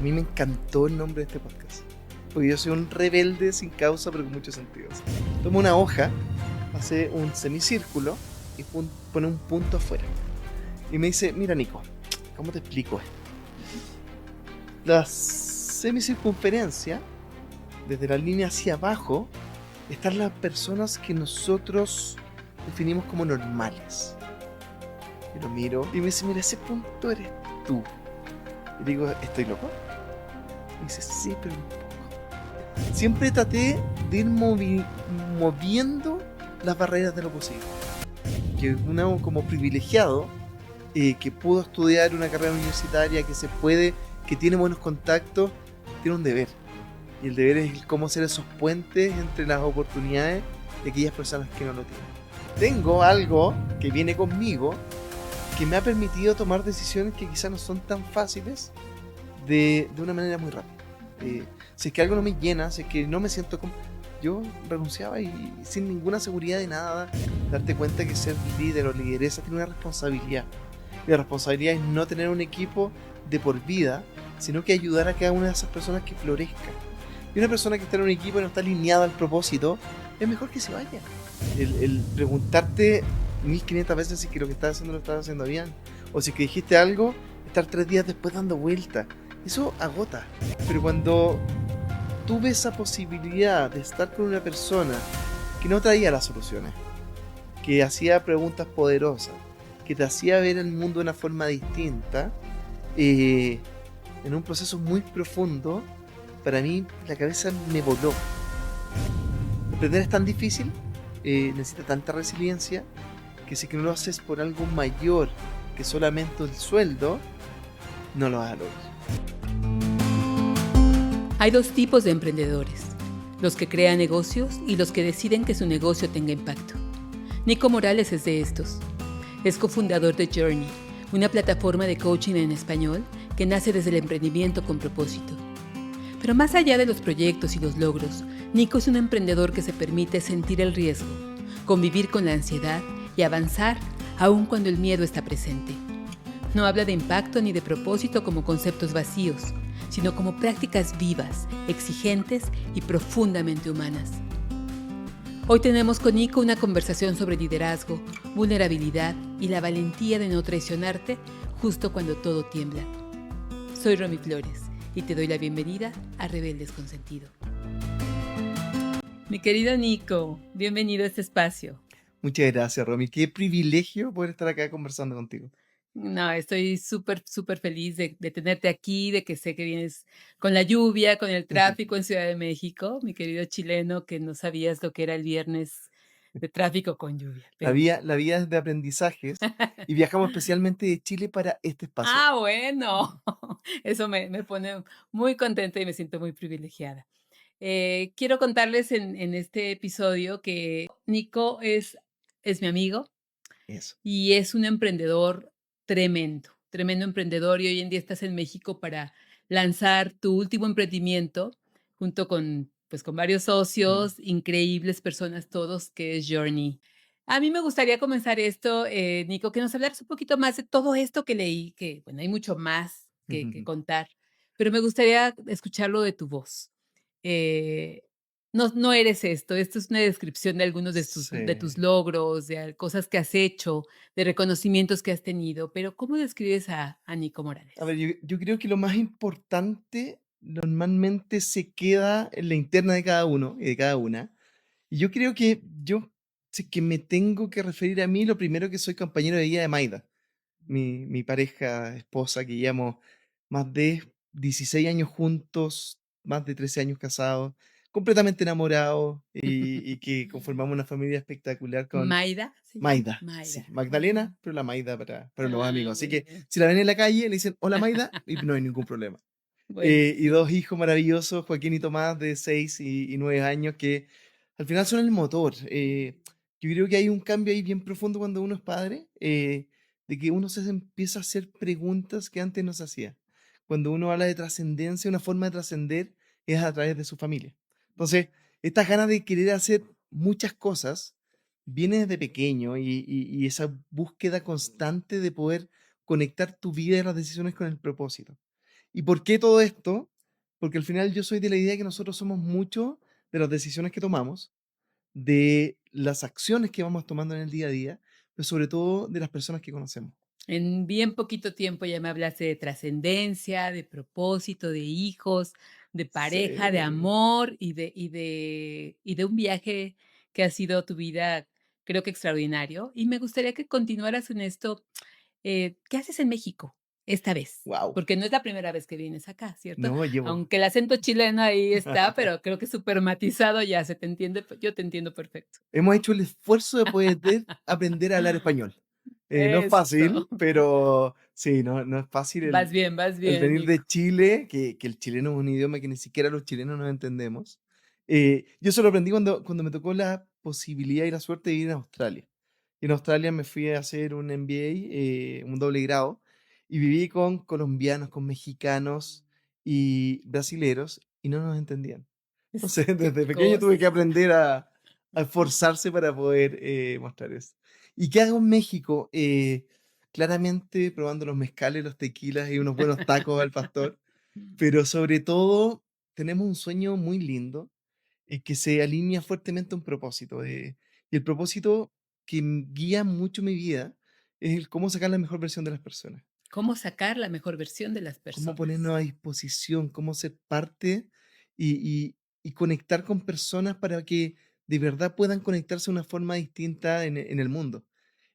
A mí me encantó el nombre de este podcast, porque yo soy un rebelde sin causa, pero con muchos sentidos. Toma una hoja, hace un semicírculo y pone un punto afuera. Y me dice, mira Nico, ¿cómo te explico esto? La semicircunferencia, desde la línea hacia abajo, están las personas que nosotros definimos como normales. Y lo miro y me dice, mira, ese punto eres tú. Y digo, ¿estoy loco? Y dice, sí, pero un poco. Siempre traté de ir moviendo las barreras de lo posible. Que uno como privilegiado, que pudo estudiar una carrera universitaria, que tiene buenos contactos, tiene un deber. Y el deber es cómo hacer esos puentes entre las oportunidades de aquellas personas que no lo tienen. Tengo algo que viene conmigo que me ha permitido tomar decisiones que quizás no son tan fáciles de una manera muy rápida. Si es que algo no me llena, si es que no me siento como... Yo renunciaba y sin ninguna seguridad de nada, darte cuenta que ser líder o lideresa tiene una responsabilidad. Y la responsabilidad es no tener un equipo de por vida, sino que ayudar a cada una de esas personas que florezcan. Y una persona que está en un equipo y no está alineada al propósito, es mejor que se vaya. El preguntarte 1500 veces si que lo que estás haciendo lo estás haciendo bien, o si que dijiste algo, estar 3 días después dando vuelta, eso agota. Pero cuando tuve esa posibilidad de estar con una persona que no traía las soluciones, que hacía preguntas poderosas, que te hacía ver el mundo de una forma distinta, en un proceso muy profundo, para mí la cabeza me voló. Emprender es tan difícil, necesita tanta resiliencia, que si que no lo haces por algo mayor que solamente el sueldo, no lo vas a lograr. Hay dos tipos de emprendedores, los que crean negocios y los que deciden que su negocio tenga impacto. Nico Morales es de estos. Es cofundador de Journey, una plataforma de coaching en español que nace desde el emprendimiento con propósito. Pero más allá de los proyectos y los logros, Nico es un emprendedor que se permite sentir el riesgo, convivir con la ansiedad y avanzar aun cuando el miedo está presente. No habla de impacto ni de propósito como conceptos vacíos, sino como prácticas vivas, exigentes y profundamente humanas. Hoy tenemos con Nico una conversación sobre liderazgo, vulnerabilidad y la valentía de no traicionarte justo cuando todo tiembla. Soy Romy Flores y te doy la bienvenida a Rebeldes con Sentido. Mi querido Nico, bienvenido a este espacio. Muchas gracias, Romy. Qué privilegio poder estar acá conversando contigo. No, estoy súper feliz de tenerte aquí, de que sé que vienes con la lluvia, con el tráfico en Ciudad de México, mi querido chileno, que no sabías lo que era el viernes de tráfico con lluvia. La Pero... vida es de aprendizajes y viajamos especialmente de Chile para este espacio. Bueno, eso me pone muy contenta y me siento muy privilegiada. Quiero contarles en este episodio que Nico es mi amigo. Eso. Y es un emprendedor tremendo emprendedor, y hoy en día estás en México para lanzar tu último emprendimiento junto con, pues, con varios socios, increíbles personas todos, que es Journey. A mí me gustaría comenzar esto, Nico, que nos hablaras un poquito más de todo esto que leí, que, bueno, hay mucho más que contar, pero me gustaría escucharlo de tu voz. Eh, no eres esto es una descripción de algunos de tus Sí. logros, cosas que has hecho, de reconocimientos que has tenido, pero ¿cómo describes a Nico A Morales? ver, yo creo que lo más importante normalmente se queda en la interna de cada uno y de cada una. Y yo creo que si que me tengo que referir a mí, lo primero que soy compañero de vida de Maida, mi pareja, esposa, que llevamos más de 16 años juntos, más de 13 años casados, completamente enamorados y que conformamos una familia espectacular con ¿Maida se llama? Maida, sí, Maida. Magdalena, pero la Maida para los Ah, amigos. Así muy que bien. si la ven en la calle, le dicen hola Maida y no hay ningún problema. Y Buenísimo. dos hijos maravillosos, Joaquín y Tomás, de 6 y 9 años, que al final son el motor. Yo creo que hay un cambio ahí bien profundo cuando uno es padre, de que uno se empieza a hacer preguntas que antes no se hacía. Cuando uno habla de trascendencia, una forma de trascender es a través de su familia. Entonces, estas ganas de querer hacer muchas cosas viene desde pequeño y esa búsqueda constante de poder conectar tu vida y las decisiones con el propósito. ¿Y por qué todo esto? Porque al final yo soy de la idea que nosotros somos mucho de las decisiones que tomamos, de las acciones que vamos tomando en el día a día, pero sobre todo de las personas que conocemos. En bien poquito tiempo ya me hablaste de trascendencia, de propósito, de hijos, de pareja, de Sí. amor y de un viaje que ha sido tu vida, creo que extraordinario. Y me gustaría que continuaras en esto. ¿Qué haces en México esta vez? Wow. Porque no es la primera vez que vienes acá, ¿cierto? No, llevo. Aunque el acento chileno ahí está, pero creo que súper matizado ya se te entiende, yo te entiendo perfecto. Hemos hecho el esfuerzo de poder aprender a hablar español. No es Eso. fácil, pero sí, no es fácil Vas el bien, venir Nico. de Chile, que el chileno es un idioma que ni siquiera los chilenos nos entendemos. Yo eso lo aprendí cuando me tocó la posibilidad y la suerte de ir a Australia. Y en Australia me fui a hacer un MBA, un doble grado, y viví con colombianos, con mexicanos y brasileros, y no nos entendían. Entonces, Qué desde pequeño tuve que cosas. aprender a esforzarse para poder mostrar eso. ¿Y qué hago en México? Claramente probando los mezcales, los tequilas y unos buenos tacos al pastor, pero sobre todo tenemos un sueño muy lindo que se alinea fuertemente a un propósito. Y el propósito que guía mucho mi vida es el cómo sacar la mejor versión de las personas. ¿Cómo sacar la mejor versión de las Cómo personas? ponernos a disposición, cómo ser parte y conectar con personas para que de verdad puedan conectarse de una forma distinta en el mundo.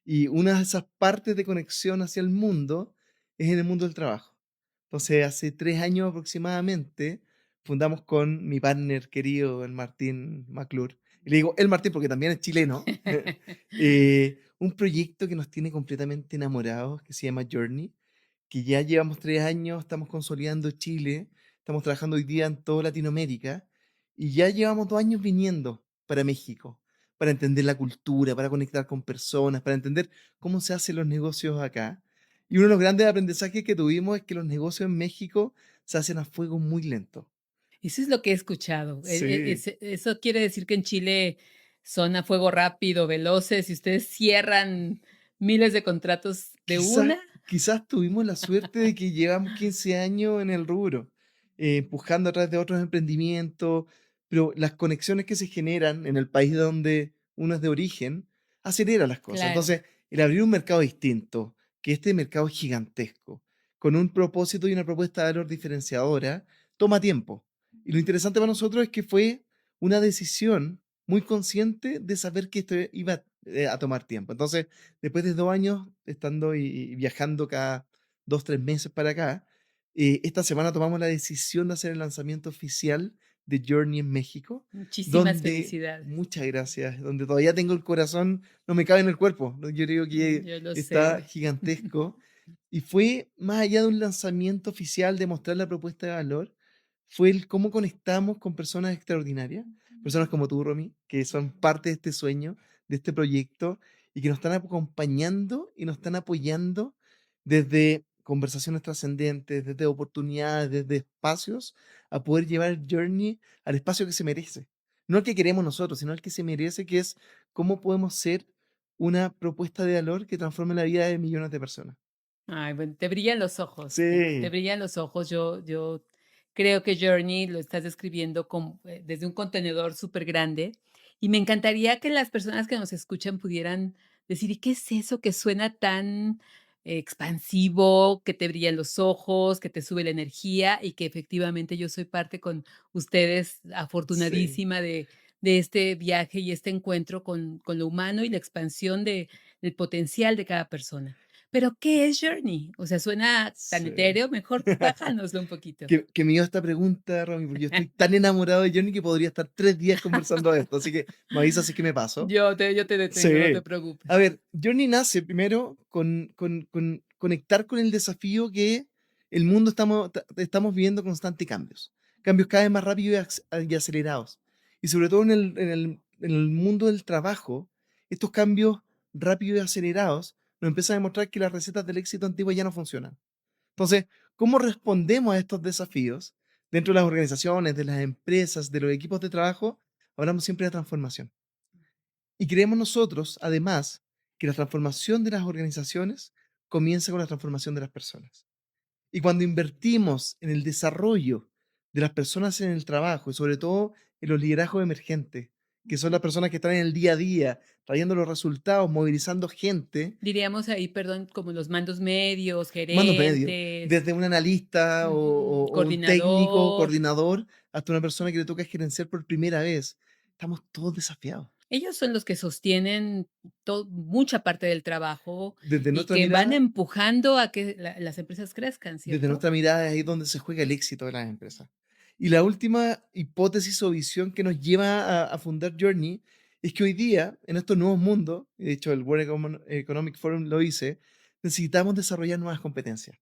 Y una de esas partes de conexión hacia el mundo es en el mundo del trabajo. Entonces, hace 3 años aproximadamente, fundamos con mi partner querido, el Martín McClure. Y le digo el Martín porque también es chileno. Un proyecto que nos tiene completamente enamorados, que se llama Journey, que ya llevamos 3 años, estamos consolidando Chile, estamos trabajando hoy día en toda Latinoamérica y ya llevamos 2 años viniendo para México, para entender la cultura, para conectar con personas, para entender cómo se hacen los negocios acá. Y uno de los grandes aprendizajes que tuvimos es que los negocios en México se hacen a fuego muy lento. Eso es lo que he escuchado. Sí. Eso quiere decir que en Chile son a fuego rápido, veloces, y ustedes cierran miles de contratos de Quizás una. quizás tuvimos la suerte de que llevamos 15 años en el rubro, empujando a través de otros emprendimientos, pero las conexiones que se generan en el país donde uno es de origen, acelera las cosas. Claro. Entonces, el abrir un mercado distinto, que este mercado es gigantesco, con un propósito y una propuesta de valor diferenciadora, toma tiempo. Y lo interesante para nosotros es que fue una decisión muy consciente de saber que esto iba a tomar tiempo. Entonces, después de 2 años estando y viajando cada 2, 3 meses para acá, esta semana tomamos la decisión de hacer el lanzamiento oficial de Journey en México, Muchísimas donde, felicidades. muchas gracias, donde todavía tengo el corazón, no me cabe en el cuerpo, ¿no? Yo creo que Yo lo está sé. gigantesco. Y fue más allá de un lanzamiento oficial, de mostrar la propuesta de valor, fue el cómo conectamos con personas extraordinarias, personas como tú, Romy, que son parte de este sueño, de este proyecto, y que nos están acompañando y nos están apoyando desde conversaciones trascendentes, desde oportunidades, desde espacios, a poder llevar el Journey al espacio que se merece. No el que queremos nosotros, sino el que se merece, que es cómo podemos ser una propuesta de valor que transforme la vida de millones de personas. Ay, bueno, te brillan los ojos, Nico, te Sí, brillan los ojos. Yo creo que Journey lo estás describiendo como, desde un contenedor súper grande y me encantaría que las personas que nos escuchan pudieran decir: "¿Y qué es eso que suena tan expansivo, que te brillan los ojos, que te sube la energía?", y que efectivamente yo soy parte con ustedes, sí. afortunadísima de este viaje y este encuentro con lo humano y la expansión del potencial de cada persona. Pero, ¿qué es Journey? O sea, suena tan Sí. etéreo, mejor bájanoslo un poquito. Que me dio esta pregunta, Romy, porque yo estoy tan enamorado de Johnny que podría estar 3 días conversando de esto, así que me avisas si es que me paso. Yo te detengo, no te Sí. A preocupes. ver, Journey nace primero con conectar con el desafío que el mundo estamos viviendo constantes cambios. Cambios cada vez más rápidos y acelerados. Y sobre todo en el mundo del trabajo, estos cambios rápidos y acelerados nos empiezan a demostrar que las recetas del éxito antiguo ya no funcionan. Entonces, ¿cómo respondemos a estos desafíos dentro de las organizaciones, de las empresas, de los equipos de trabajo? Hablamos siempre de transformación. Y creemos nosotros, además, que la transformación de las organizaciones comienza con la transformación de las personas. Y cuando invertimos en el desarrollo de las personas en el trabajo, y sobre todo en los liderazgos emergentes, que son las personas que están en el día a día, trayendo los resultados, movilizando gente, Diríamos ahí, perdón, como los mandos medios, mandos medios, gerentes, desde un analista o un técnico, coordinador. coordinador, hasta una persona que le toca gerenciar por primera vez. Estamos todos desafiados. Ellos son los que sostienen mucha parte del trabajo Desde y nuestra que van mirada, empujando a que las empresas crezcan, desde ¿cierto? nuestra mirada es ahí donde se juega el éxito de las empresas. Y la última hipótesis o visión que nos lleva a fundar Journey es que hoy día, en estos nuevos mundos, y de hecho el Economic Forum lo dice, necesitamos desarrollar nuevas competencias.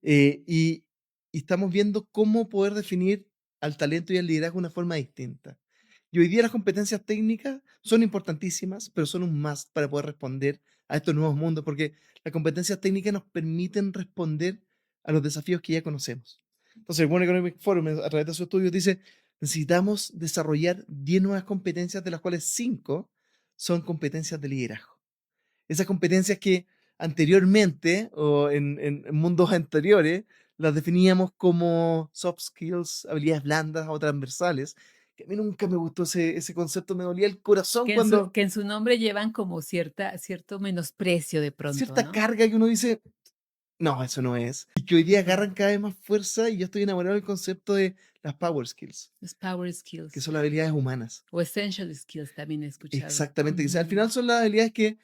Y estamos viendo cómo poder definir al talento y al liderazgo de una forma distinta. Y hoy día las competencias técnicas son importantísimas, pero son un must para poder responder a estos nuevos mundos, porque las competencias técnicas nos permiten responder a los desafíos que ya conocemos. Entonces, el World Economic Forum, a través de sus estudios, dice, necesitamos desarrollar 10 nuevas competencias, de las cuales 5 son competencias de liderazgo. Esas competencias que anteriormente o en mundos anteriores las definíamos como soft skills, habilidades blandas o transversales, que a mí nunca me gustó ese concepto, me dolía el corazón cuando Que en su nombre llevan como cierto menosprecio de pronto, cierta ¿no? carga que uno dice, no, eso no es. Y que hoy día Ujú. agarran cada vez más fuerza y yo estoy enamorado del concepto de las power skills, Los power que skills son las habilidades humanas. o essential skills también he escuchado. Exactamente, que al Ujú. final son las habilidades que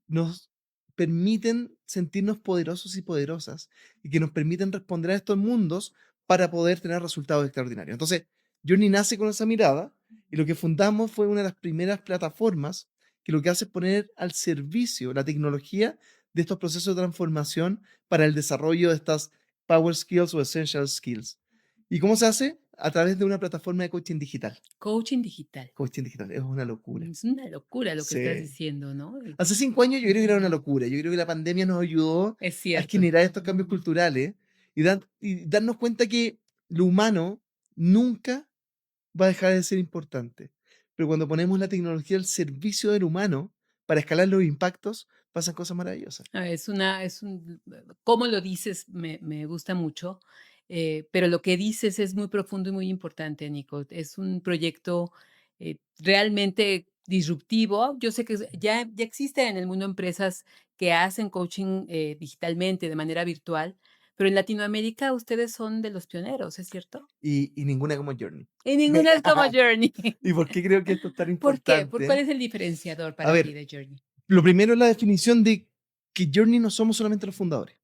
nos permiten sentirnos poderosos y poderosas y que nos permiten responder a estos mundos para poder tener resultados extraordinarios. Entonces, Journey nace con esa mirada y lo que fundamos fue una de las primeras plataformas que lo que hace es poner al servicio la tecnología de estos procesos de transformación para el desarrollo de estas power skills o essential skills. ¿Y cómo se hace? A través de una plataforma de coaching digital. Coaching digital. Coaching digital es una locura. Es una locura lo que estás Sí. diciendo, ¿no? Hace 5 años yo creo que era una Ujú. locura. Yo creo que la pandemia nos ayudó Es a cierto. generar estos cambios culturales y darnos cuenta que lo humano nunca va a dejar de ser importante. Pero cuando ponemos la tecnología al servicio del humano para escalar los impactos, pasan cosas maravillosas. Cómo lo dices me gusta mucho, pero lo que dices es muy profundo y muy importante, Nico. Es un proyecto, realmente disruptivo. Yo sé que ya existen en el mundo empresas que hacen coaching, digitalmente, de manera virtual, pero en Latinoamérica ustedes son de los pioneros, ¿es cierto? Y ninguna como Journey. Y ninguna es como Journey. ¿Y por qué creo que esto es tan ¿Por qué? ¿Cuál importante? es el diferenciador A para ti ver, de Journey? lo primero es la definición de que Journey no somos solamente los fundadores.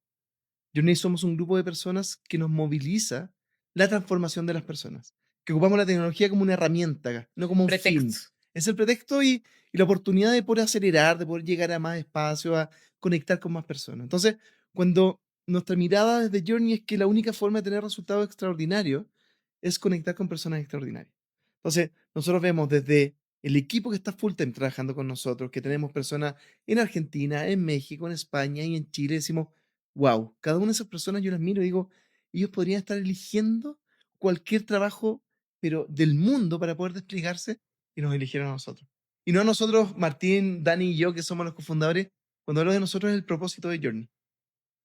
Journey somos un grupo de personas que nos moviliza la transformación de las personas, que ocupamos la tecnología como una herramienta, no como un fin. Pretextos. Es el pretexto y la oportunidad de poder acelerar, de poder llegar a más espacio, a conectar con más personas. Entonces, cuando nuestra mirada desde Journey es que la única forma de tener resultados extraordinarios es conectar con personas extraordinarias. Entonces, nosotros vemos desde el equipo que está full time trabajando con nosotros, que tenemos personas en Argentina, en México, en España y en Chile, decimos, wow, cada una de esas personas yo las miro y digo, ellos podrían estar eligiendo cualquier trabajo, pero del mundo para poder desplegarse y nos eligieron a nosotros. Y no a nosotros, Martín, Dani y yo, que somos los cofundadores, cuando hablo de nosotros es el propósito de Journey.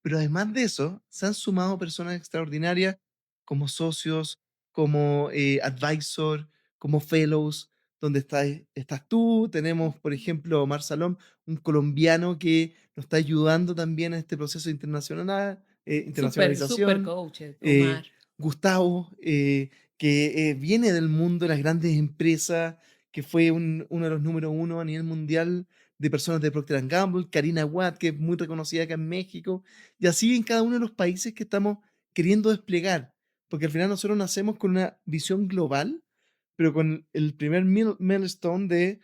Pero además de eso, se han sumado personas extraordinarias como socios, como advisor, como fellows, donde estás tú. Tenemos, por ejemplo, Omar Salom, un colombiano que nos está ayudando también en este proceso Súper, súper internacionalización. coach, eh, Omar. Gustavo, que viene del mundo de las grandes empresas, que fue uno de los número uno a nivel mundial de personas de Procter Gamble, Karina Watt, que es muy reconocida acá en México, y así en cada uno de los países que estamos queriendo desplegar, porque al final nosotros nacemos con una visión global, pero con el primer milestone de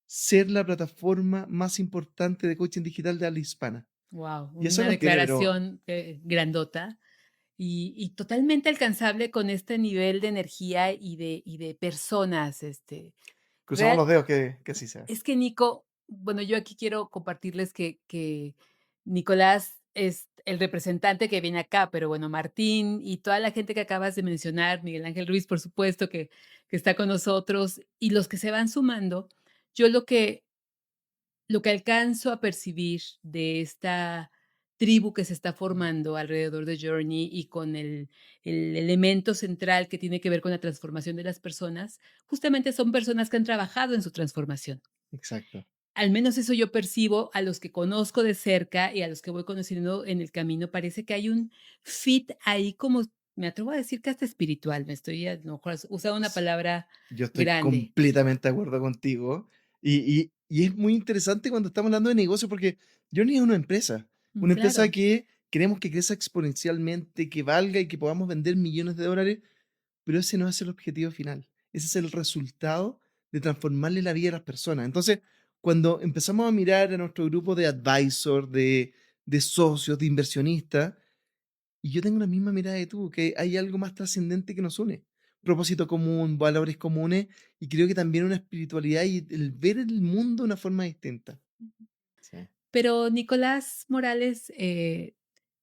ser la plataforma más importante de coaching digital de habla hispana. Wow, Y eso una nos tiene, pero declaración, grandota y totalmente alcanzable con este nivel de energía y de personas, cruzamos real los dedos que así sea. es que Nico, bueno, yo aquí quiero compartirles que Nicolás es el representante que viene acá, pero bueno, Martín y toda la gente que acabas de mencionar, Miguel Ángel Ruiz, por supuesto, que está con nosotros, y los que se van sumando, yo lo que alcanzo a percibir de esta tribu que se está formando alrededor de Journey y con el elemento central que tiene que ver con la transformación de las personas, justamente son personas que han trabajado en su transformación. Exacto. Al menos eso yo percibo a los que conozco de cerca y a los que voy conociendo en el camino, parece que hay un fit ahí como, me atrevo a decir que hasta espiritual, me estoy a lo mejor usando una S palabra Yo estoy grande. completamente de acuerdo contigo. Y es muy interesante cuando estamos hablando de negocio, porque Journey es una empresa Claro. que queremos que crezca exponencialmente, que valga y que podamos vender millones de dólares, pero ese no es el objetivo final. Ese es el resultado de transformarle la vida a las personas. Entonces, cuando empezamos a mirar a nuestro grupo de advisor, de socios, de inversionistas, y yo tengo la misma mirada de tú, que hay algo más trascendente que nos une. Propósito común, valores comunes, y creo que también una espiritualidad y el ver el mundo de una forma distinta. Sí. Pero Nicolás Morales,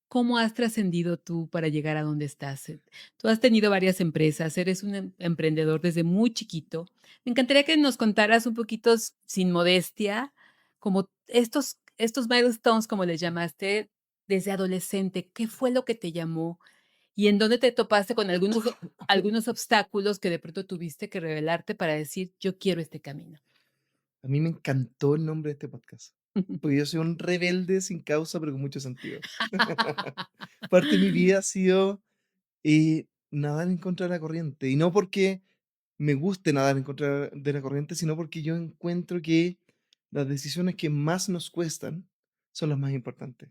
¿cómo has trascendido tú para llegar a donde estás? Tú has tenido varias empresas, eres un emprendedor desde muy chiquito. Me encantaría que nos contaras un poquito, sin modestia, como estos milestones, como les llamaste, desde adolescente. ¿Qué fue lo que te llamó? ¿Y en dónde te topaste con algunos obstáculos que de pronto tuviste que revelarte para decir, yo quiero este camino? A mí me encantó el nombre de este podcast, porque yo soy un rebelde sin causa, pero con mucho sentido. Parte de mi vida ha sido nadar en contra de la corriente, y no porque me guste nadar en contra de la corriente, sino porque yo encuentro que las decisiones que más nos cuestan son las más importantes.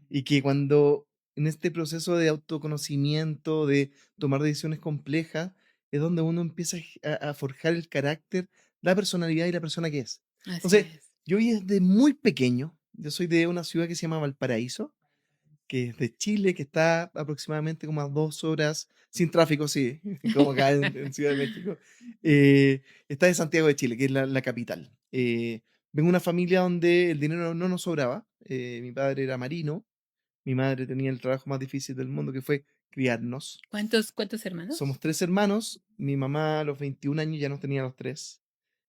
Y que cuando en este proceso de autoconocimiento, de tomar decisiones complejas, es donde uno empieza a forjar el carácter, la personalidad y la persona que es. Así Entonces, es. yo desde muy pequeño, yo soy de una ciudad que se llama Valparaíso, que es de Chile, que está aproximadamente como a 2 horas, sin tráfico, sí, como acá en Ciudad de México. Está de Santiago de Chile, que es la capital. Vengo de una familia donde el dinero no nos sobraba. Mi padre era marino, mi madre tenía el trabajo más difícil del mundo, que fue criarnos. ¿Cuántos Somos hermanos? 3 hermanos, mi mamá a los 21 años ya nos tenía a los 3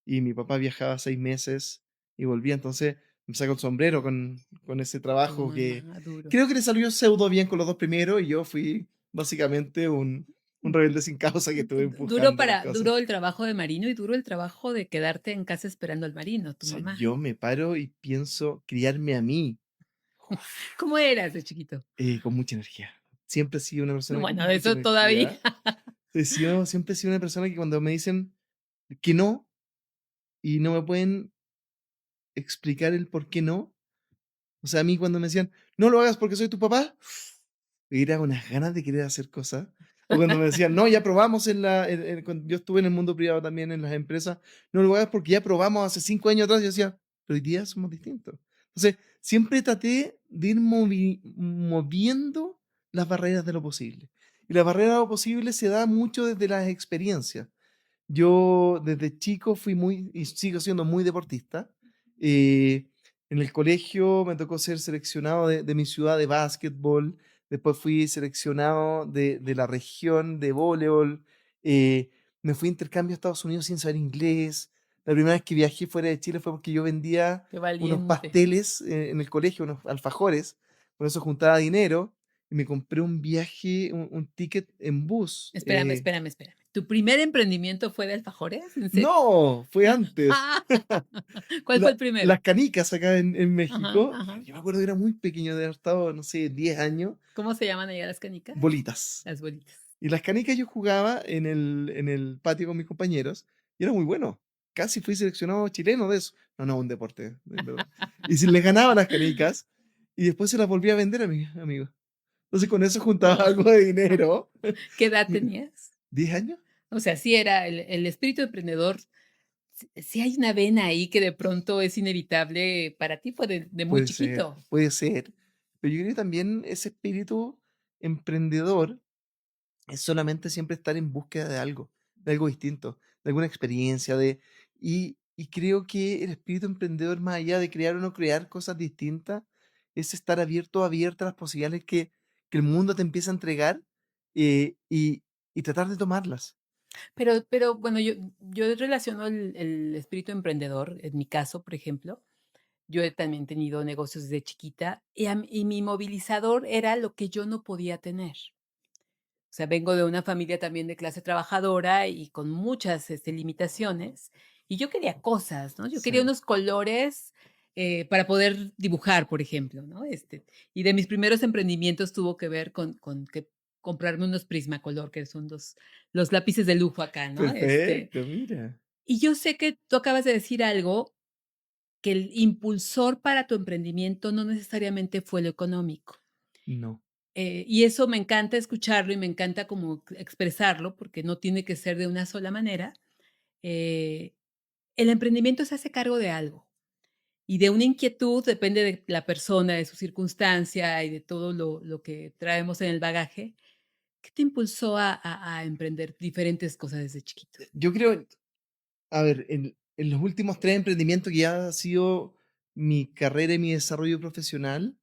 y mi papá viajaba 6 meses y volvía, entonces me saco el sombrero con ese Tu trabajo que mamá, duro. creo que le salió pseudo bien con los 2 primeros y yo fui básicamente un rebelde sin causa que estuve empujando las cosas. Duro el trabajo de marino y duro el trabajo de quedarte en casa esperando al marino, O tu sea, mamá. yo me paro y pienso criarme a mí, ¿Cómo eras de chiquito? con mucha energía. Siempre he sido una No, persona con bueno, mucha eso todavía. energía. Siempre he sido una persona que cuando me dicen que no, y no me pueden explicar el por qué no. O sea, a mí cuando me decían: "No lo hagas porque soy tu papá", era unas ganas de querer hacer cosas. O cuando me decían: "No, ya probamos cuando yo estuve en el mundo privado también en las empresas, no lo hagas porque ya probamos hace 5 años atrás", yo decía: "Pero hoy día somos distintos". Entonces, siempre traté de ir moviendo las barreras de lo posible. Y la barrera de lo posible se da mucho desde las experiencias. Yo desde chico fui muy y sigo siendo muy deportista. Eh, en el colegio me tocó ser seleccionado de mi ciudad de básquetbol, después fui seleccionado de la región de voleibol, eh, me fui a intercambio a Estados Unidos sin saber inglés. La primera vez que viajé fuera de Chile fue porque yo vendía Qué unos valiente. pasteles en el colegio, unos alfajores, con eso juntaba dinero y me compré un viaje, un ticket en bus. Espérame. ¿Tu primer emprendimiento fue de alfajores? ¿En serio? No, fue antes. ¿Cuál fue el primero? Las canicas acá en Ajá, México, ajá. yo me acuerdo que era muy pequeño, de haber estado, no sé, 10 años, ¿Cómo se llaman allá las canicas? bolitas. Las bolitas. Y las canicas yo jugaba en el patio con mis compañeros, y era muy bueno. Casi fui seleccionado chileno de eso. No, no, un deporte, en verdad. Y si les ganaba las canicas, y después se las volvía a vender a mis amigos. Entonces con eso juntaba Guau. algo de dinero. ¿Qué edad tenías? 10 años, O sea, sí era el espíritu emprendedor, sí hay una vena ahí que de pronto es inevitable, para ti fue de muy puede ser, chiquito. puede ser. Pero yo creo que también ese espíritu emprendedor es solamente siempre estar en búsqueda de algo distinto, de alguna experiencia, y creo que el espíritu emprendedor, más allá de crear o no crear cosas distintas, es estar abierto o abierta a las posibilidades que el mundo te empieza a entregar, y tratar de tomarlas. Pero bueno, yo relaciono el espíritu emprendedor, en mi caso, por ejemplo, Yo he también tenido negocios desde chiquita y mi movilizador era lo que yo no podía tener. O sea, vengo de una familia también de clase trabajadora y con muchas, limitaciones, y yo quería cosas, ¿no? Yo quería Sí, unos colores, para poder dibujar, por ejemplo, ¿no? Y de mis primeros emprendimientos tuvo que ver con que comprarme unos Prismacolor, que son los lápices de lujo acá, ¿no? perfecto, mira. Y yo sé que tú acabas de decir algo, que el impulsor para tu emprendimiento no necesariamente fue lo económico. No, Y eso me encanta escucharlo y me encanta como expresarlo, porque no tiene que ser de una sola manera. Eh, el emprendimiento se hace cargo de algo y de una inquietud, depende de la persona, de su circunstancia y de todo lo que traemos en el bagaje. ¿Qué te impulsó a emprender diferentes cosas desde chiquito? yo creo, a ver, en los últimos 3 emprendimientos que ya ha sido mi carrera y mi desarrollo profesional,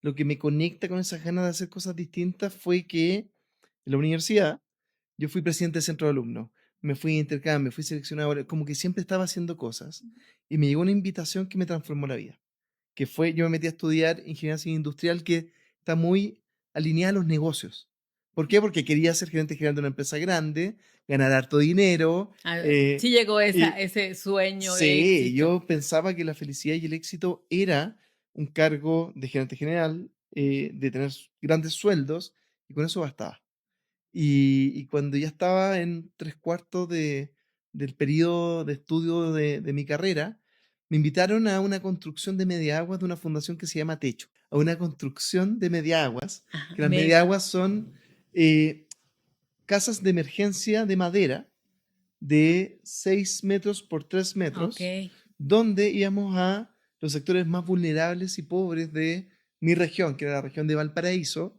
lo que me conecta con esas ganas de hacer cosas distintas fue que en la universidad yo fui presidente del centro de alumnos, me fui a intercambio, fui seleccionado, como que siempre estaba haciendo cosas y me llegó una invitación que me transformó la vida, que fue, yo me metí a estudiar ingeniería civil industrial que está muy alineada a los negocios. ¿Por qué? Porque quería ser gerente general de una empresa grande, ganar harto dinero, Sí llegó y ese sueño de sí, éxito. yo pensaba que la felicidad y el éxito era un cargo de gerente general, de tener grandes sueldos, y con eso bastaba. Y cuando ya estaba en 3/4 del periodo de estudio de mi carrera, me invitaron a una construcción de mediaguas de una fundación que se llama Techo, a una construcción de mediaguas, Ajá, que las mediaguas son eh, casas de emergencia de madera de 6 metros por 3 metros, okey. donde íbamos a los sectores más vulnerables y pobres de mi región, que era la región de Valparaíso,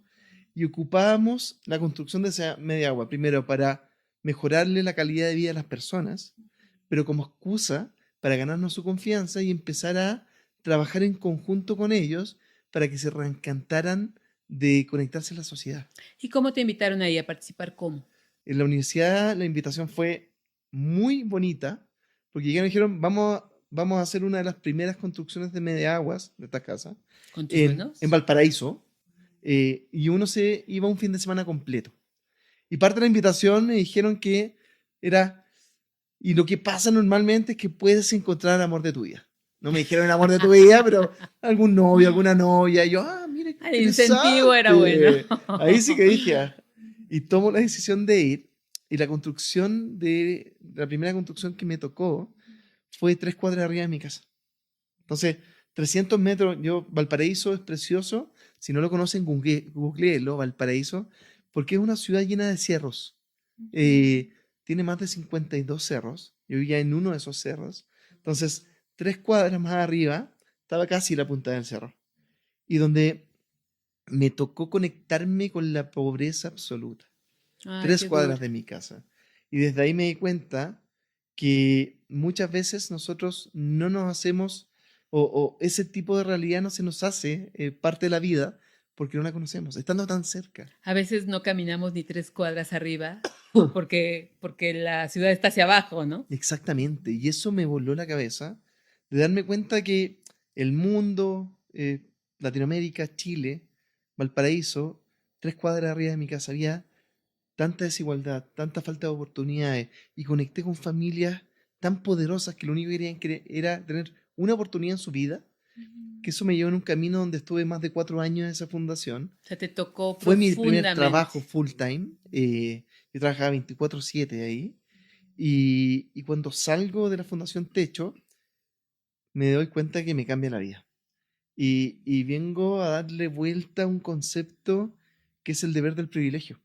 y ocupábamos la construcción de esa media agua, primero para mejorarle la calidad de vida a las personas, pero como excusa para ganarnos su confianza y empezar a trabajar en conjunto con ellos para que se reencantaran de conectarse a la sociedad. ¿Y cómo te invitaron ahí a participar? ¿Cómo? En la universidad la invitación fue muy bonita, porque llegaron y dijeron, vamos a hacer una de las primeras construcciones de media aguas de esta casa ¿Con tus en alumnos? Valparaíso, y uno se iba un fin de semana completo. Y parte de la invitación me dijeron que era, y lo que pasa normalmente es que puedes encontrar el amor de tu vida. No me dijeron el amor de tu vida, pero algún novio, alguna novia. Y yo, mira qué El incentivo era bueno. interesante. Ahí sí que dije, y tomo la decisión de ir. Y la construcción la primera construcción que me tocó fue 3 cuadras arriba de mi casa. Entonces, 300 metros, Valparaíso es precioso. Si no lo conocen, googleelo, Valparaíso, porque es una ciudad llena de cerros. Eh, Tiene más de 52 cerros. Yo vivía en uno de esos cerros. Entonces, 3 cuadras más arriba, estaba casi la punta del cerro. Y donde me tocó conectarme con la pobreza absoluta. Ay, 3 cuadras qué de duro. mi casa. Y desde ahí me di cuenta que muchas veces nosotros no nos hacemos, o ese tipo de realidad no se nos hace parte de la vida porque no la conocemos, estando tan cerca. A veces no caminamos ni 3 cuadras arriba porque la ciudad está hacia abajo, ¿no? Exactamente, y eso me voló la cabeza de darme cuenta que el mundo, Latinoamérica, Chile, Valparaíso, 3 cuadras arriba de mi casa había tanta desigualdad, tanta falta de oportunidades y conecté con familias tan poderosas que lo único que querían era tener una oportunidad en su vida, que eso me llevó en un camino donde estuve más de 4 años en esa fundación. O sea, te tocó Fue mi primer profundamente. trabajo full time. Yo trabajaba 24/7 ahí. Y cuando salgo de la Fundación Techo, me doy cuenta que me cambia la vida. Y vengo a darle vuelta a un concepto que es el deber del privilegio.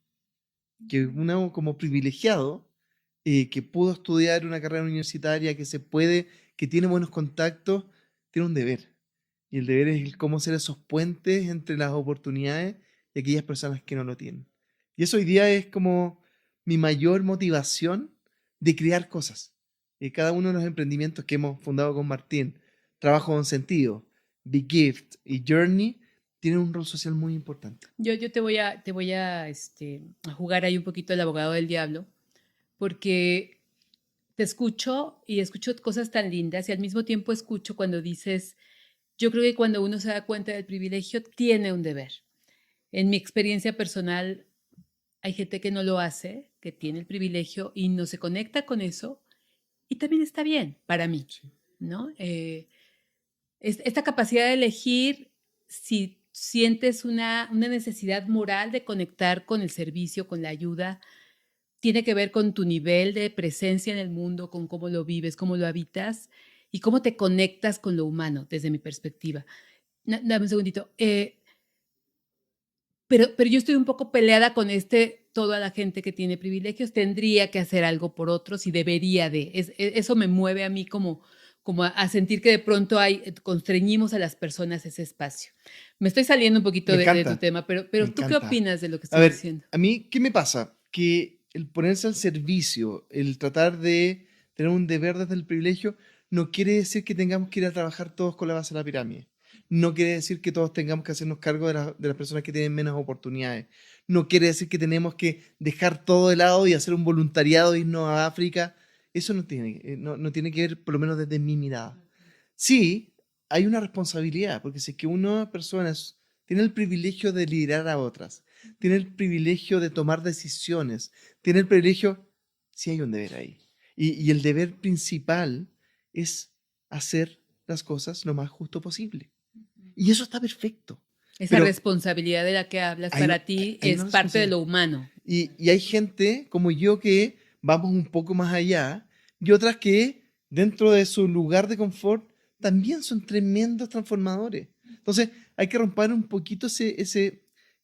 Que uno como privilegiado, que pudo estudiar una carrera universitaria, que tiene buenos contactos, tiene un deber. Y el deber es el cómo ser esos puentes entre las oportunidades y aquellas personas que no lo tienen. Y eso hoy día es como mi mayor motivación de crear cosas. Cada uno de los emprendimientos que hemos fundado con Martín, Trabajo con Sentido, Big Gift y Journey, tienen un rol social muy importante. Yo te voy a jugar ahí un poquito el abogado del diablo, porque te escucho y escucho cosas tan lindas y al mismo tiempo escucho cuando dices, Yo creo que cuando uno se da cuenta del privilegio, tiene un deber. En mi experiencia personal, hay gente que no lo hace, que tiene el privilegio y no se conecta con eso, y también está bien para mí, Sí. ¿no? Esta capacidad de elegir si sientes una necesidad moral de conectar con el servicio, con la ayuda, tiene que ver con tu nivel de presencia en el mundo, con cómo lo vives, cómo lo habitas y cómo te conectas con lo humano, desde mi perspectiva. Dame un segundito. Pero yo estoy un poco peleada con toda la gente que tiene privilegios tendría que hacer algo por otros y debería de. Eso me mueve a mí como a sentir que de pronto constreñimos a las personas ese espacio. Me estoy saliendo un poquito Me de tu encanta, tema, me pero ¿tú qué encanta. opinas de lo que A estoy ver, diciendo? a mí, ¿qué me pasa? Que el ponerse al servicio, el tratar de tener un deber desde el privilegio, no quiere decir que tengamos que ir a trabajar todos con la base de la pirámide. No quiere decir que todos tengamos que hacernos cargo de las personas que tienen menos oportunidades. No quiere decir que tenemos que dejar todo de lado y hacer un voluntariado, irnos a África. Eso no tiene que ver, por lo menos desde mi mirada. Sí, hay una responsabilidad, porque si es que una persona tiene el privilegio de liderar a otras, tiene el privilegio de tomar decisiones, tiene el privilegio, sí hay un deber ahí. Y el deber principal es hacer las cosas lo más justo posible. Y eso está perfecto. Esa Pero responsabilidad de la que hablas hay, para ti hay es una parte de responsabilidad. lo humano. Y hay gente como yo que vamos un poco más allá y otras que dentro de su lugar de confort también son tremendos transformadores. Entonces hay que romper un poquito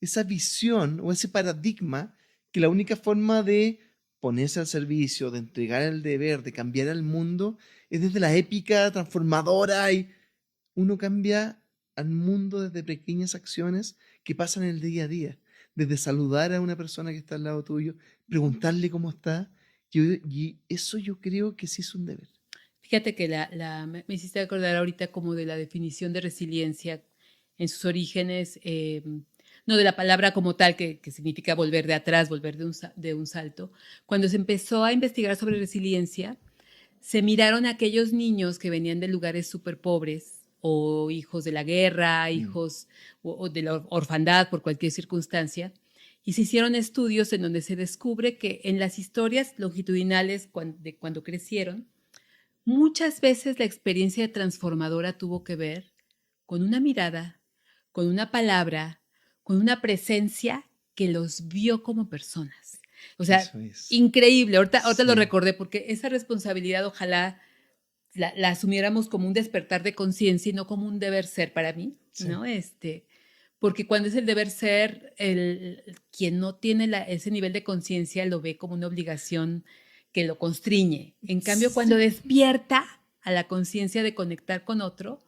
esa visión o ese paradigma que la única forma de ponerse al servicio, de entregar el deber, de cambiar el mundo, es desde la épica transformadora y uno cambia al mundo desde pequeñas acciones que pasan en el día a día. Desde saludar a una persona que está al lado tuyo, preguntarle cómo está. Y eso yo creo que sí es un deber. Fíjate que me hiciste acordar ahorita como de la definición de resiliencia en sus orígenes, no de la palabra como tal, que significa volver de atrás, volver de un salto. Cuando se empezó a investigar sobre resiliencia, se miraron a aquellos niños que venían de lugares súper pobres o hijos de la guerra, Mm. hijos o de la orfandad por cualquier circunstancia, y se hicieron estudios en donde se descubre que en las historias longitudinales de cuando crecieron, muchas veces la experiencia transformadora tuvo que ver con una mirada, con una palabra, con una presencia que los vio como personas. O sea, Eso es. increíble. Ahorita lo Sí, recordé porque esa responsabilidad ojalá la asumiéramos como un despertar de conciencia y no como un deber ser para mí, sí. ¿no? Porque cuando es el deber ser, quien no tiene ese nivel de conciencia lo ve como una obligación que lo constriñe. En cambio, cuando Sí. despierta a la conciencia de conectar con otro,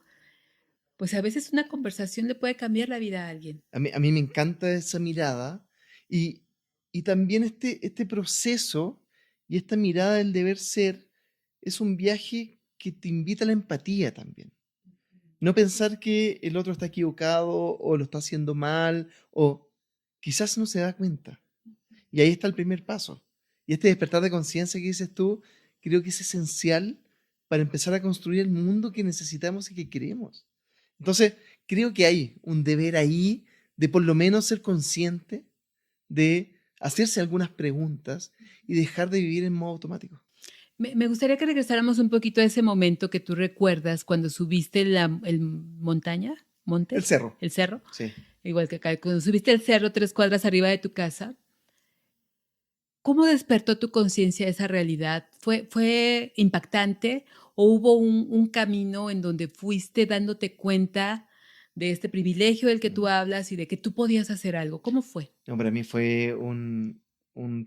pues a veces una conversación le puede cambiar la vida a alguien. A mí me encanta esa mirada y, y también este proceso y esta mirada del deber ser es un viaje que te invita a la empatía también. No pensar que el otro está equivocado o lo está haciendo mal o quizás no se da cuenta. Y ahí está el primer paso. Y este despertar de conciencia que dices tú, creo que es esencial para empezar a construir el mundo que necesitamos y que queremos. Entonces, creo que hay un deber ahí de por lo menos ser consciente, de hacerse algunas preguntas y dejar de vivir en modo automático. Me gustaría que regresáramos un poquito a ese momento que tú recuerdas cuando subiste el montaña, El monte, cerro, el cerro, sí. igual que acá, cuando subiste el cerro 3 cuadras arriba de tu casa. ¿Cómo despertó tu conciencia esa realidad? ¿Fue impactante o hubo un camino en donde fuiste dándote cuenta de este privilegio del que tú Mm. hablas y de que tú podías hacer algo? ¿Cómo fue? No, para mí fue un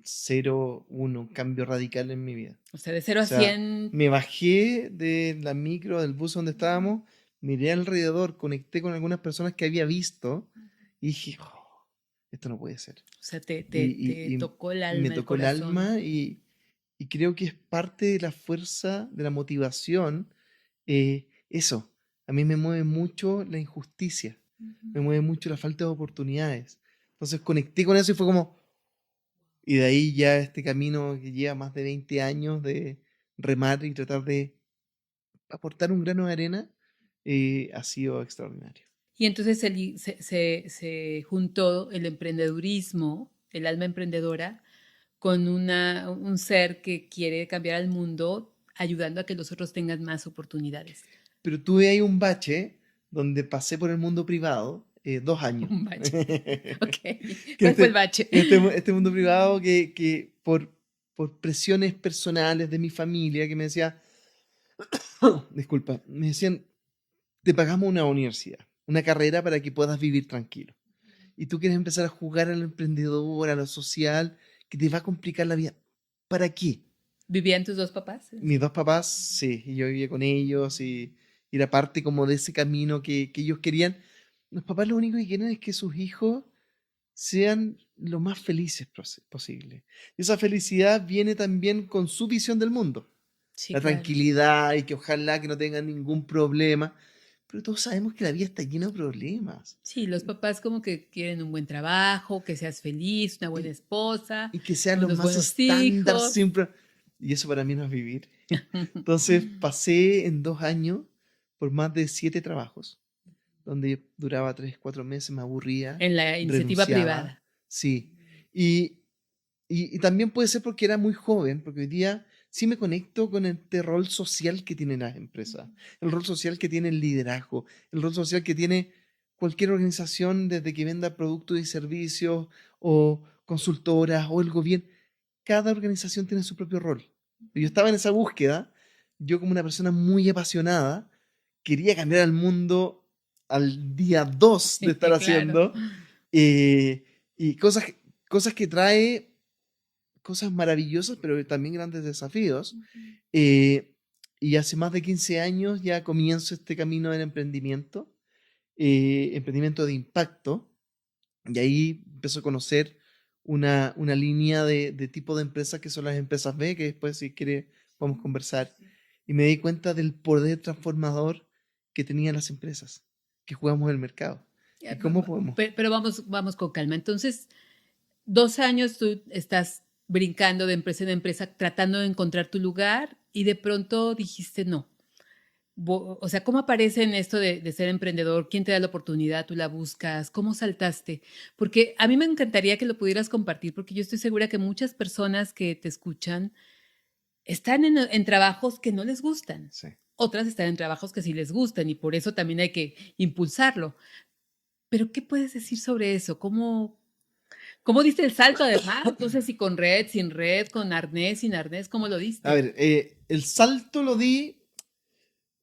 0-1, un cambio radical en mi vida. O sea, de cero O a sea, 100. me bajé de la micro, del bus donde estábamos, miré alrededor, conecté con algunas personas que había visto y dije, "Oh, esto no puede ser". O sea, te Y tocó el me alma, el tocó el corazón. alma y creo que es parte de la fuerza, de la motivación. Eso, a mí me mueve mucho la injusticia, me mueve mucho la falta de oportunidades. Entonces conecté con eso y fue como, y de ahí ya este camino que lleva más de 20 años de remar y tratar de aportar un grano de arena, ha sido extraordinario. Y entonces se juntó el emprendedurismo, el alma emprendedora, con un ser que quiere cambiar al mundo, ayudando a que los otros tengan más oportunidades. Pero tuve ahí un bache donde pasé por el mundo privado 2 años. Un bache. Ok. Que ¿Cuál fue el bache? este mundo privado que por presiones personales de mi familia que me decía, disculpa, me decían, te pagamos una universidad, una carrera para que puedas vivir tranquilo. Y tú quieres empezar a jugar al emprendedor, a lo social, que te va a complicar la vida. ¿Para qué? ¿Vivían tus dos papás? Mis dos papás, sí, y yo vivía con ellos y era parte como de ese camino que ellos querían. Los papás lo único que quieren es que sus hijos sean lo más felices posible. Y esa felicidad viene también con su visión del mundo. Sí, La claro. tranquilidad y que ojalá que no tengan ningún problema. Pero todos sabemos que la vida está llena de problemas. Sí, los papás como que quieren un buen trabajo, que seas feliz, una buena Y, esposa, y que sean los unos más buenos estándar hijos. siempre. Y eso para mí no es vivir. Entonces pasé en 2 años por más de 7 trabajos, donde duraba 3, 4 meses, me aburría, En la iniciativa renunciaba. privada. Sí. Y también puede ser porque era muy joven, porque hoy día sí me conecto con este rol social que tienen las empresas, el rol social que tiene el liderazgo, el rol social que tiene cualquier organización desde que venda productos y servicios o consultoras o el gobierno. Cada organización tiene su propio rol. Yo estaba en esa búsqueda, yo como una persona muy apasionada, quería cambiar al mundo al día 2 de estar Claro. haciendo eh, y cosas que trae, cosas maravillosas, pero también grandes desafíos. Eh, y hace más de 15 años ya comienzo este camino del emprendimiento de impacto, y ahí empiezo a conocer una línea de tipo de empresas que son las empresas B, que después si quiere podemos conversar. Y me di cuenta del poder transformador que tenían las empresas, que jugamos en el mercado. ¿Y cómo podemos? Pero vamos con calma. Entonces, 2 años tú estás brincando de empresa en empresa, tratando de encontrar tu lugar y de pronto dijiste no. O sea, ¿cómo aparece en esto de ser emprendedor? ¿Quién te da la oportunidad? ¿Tú la buscas? ¿Cómo saltaste? Porque a mí me encantaría que lo pudieras compartir, porque yo estoy segura que muchas personas que te escuchan están en trabajos que no les gustan. Sí. Otras están en trabajos que sí les gustan y por eso también hay que impulsarlo. Pero, ¿qué puedes decir sobre eso? ¿Cómo diste el salto además? No sé si con red, sin red, con arnés, sin arnés, ¿cómo lo A diste? ver, el salto lo di,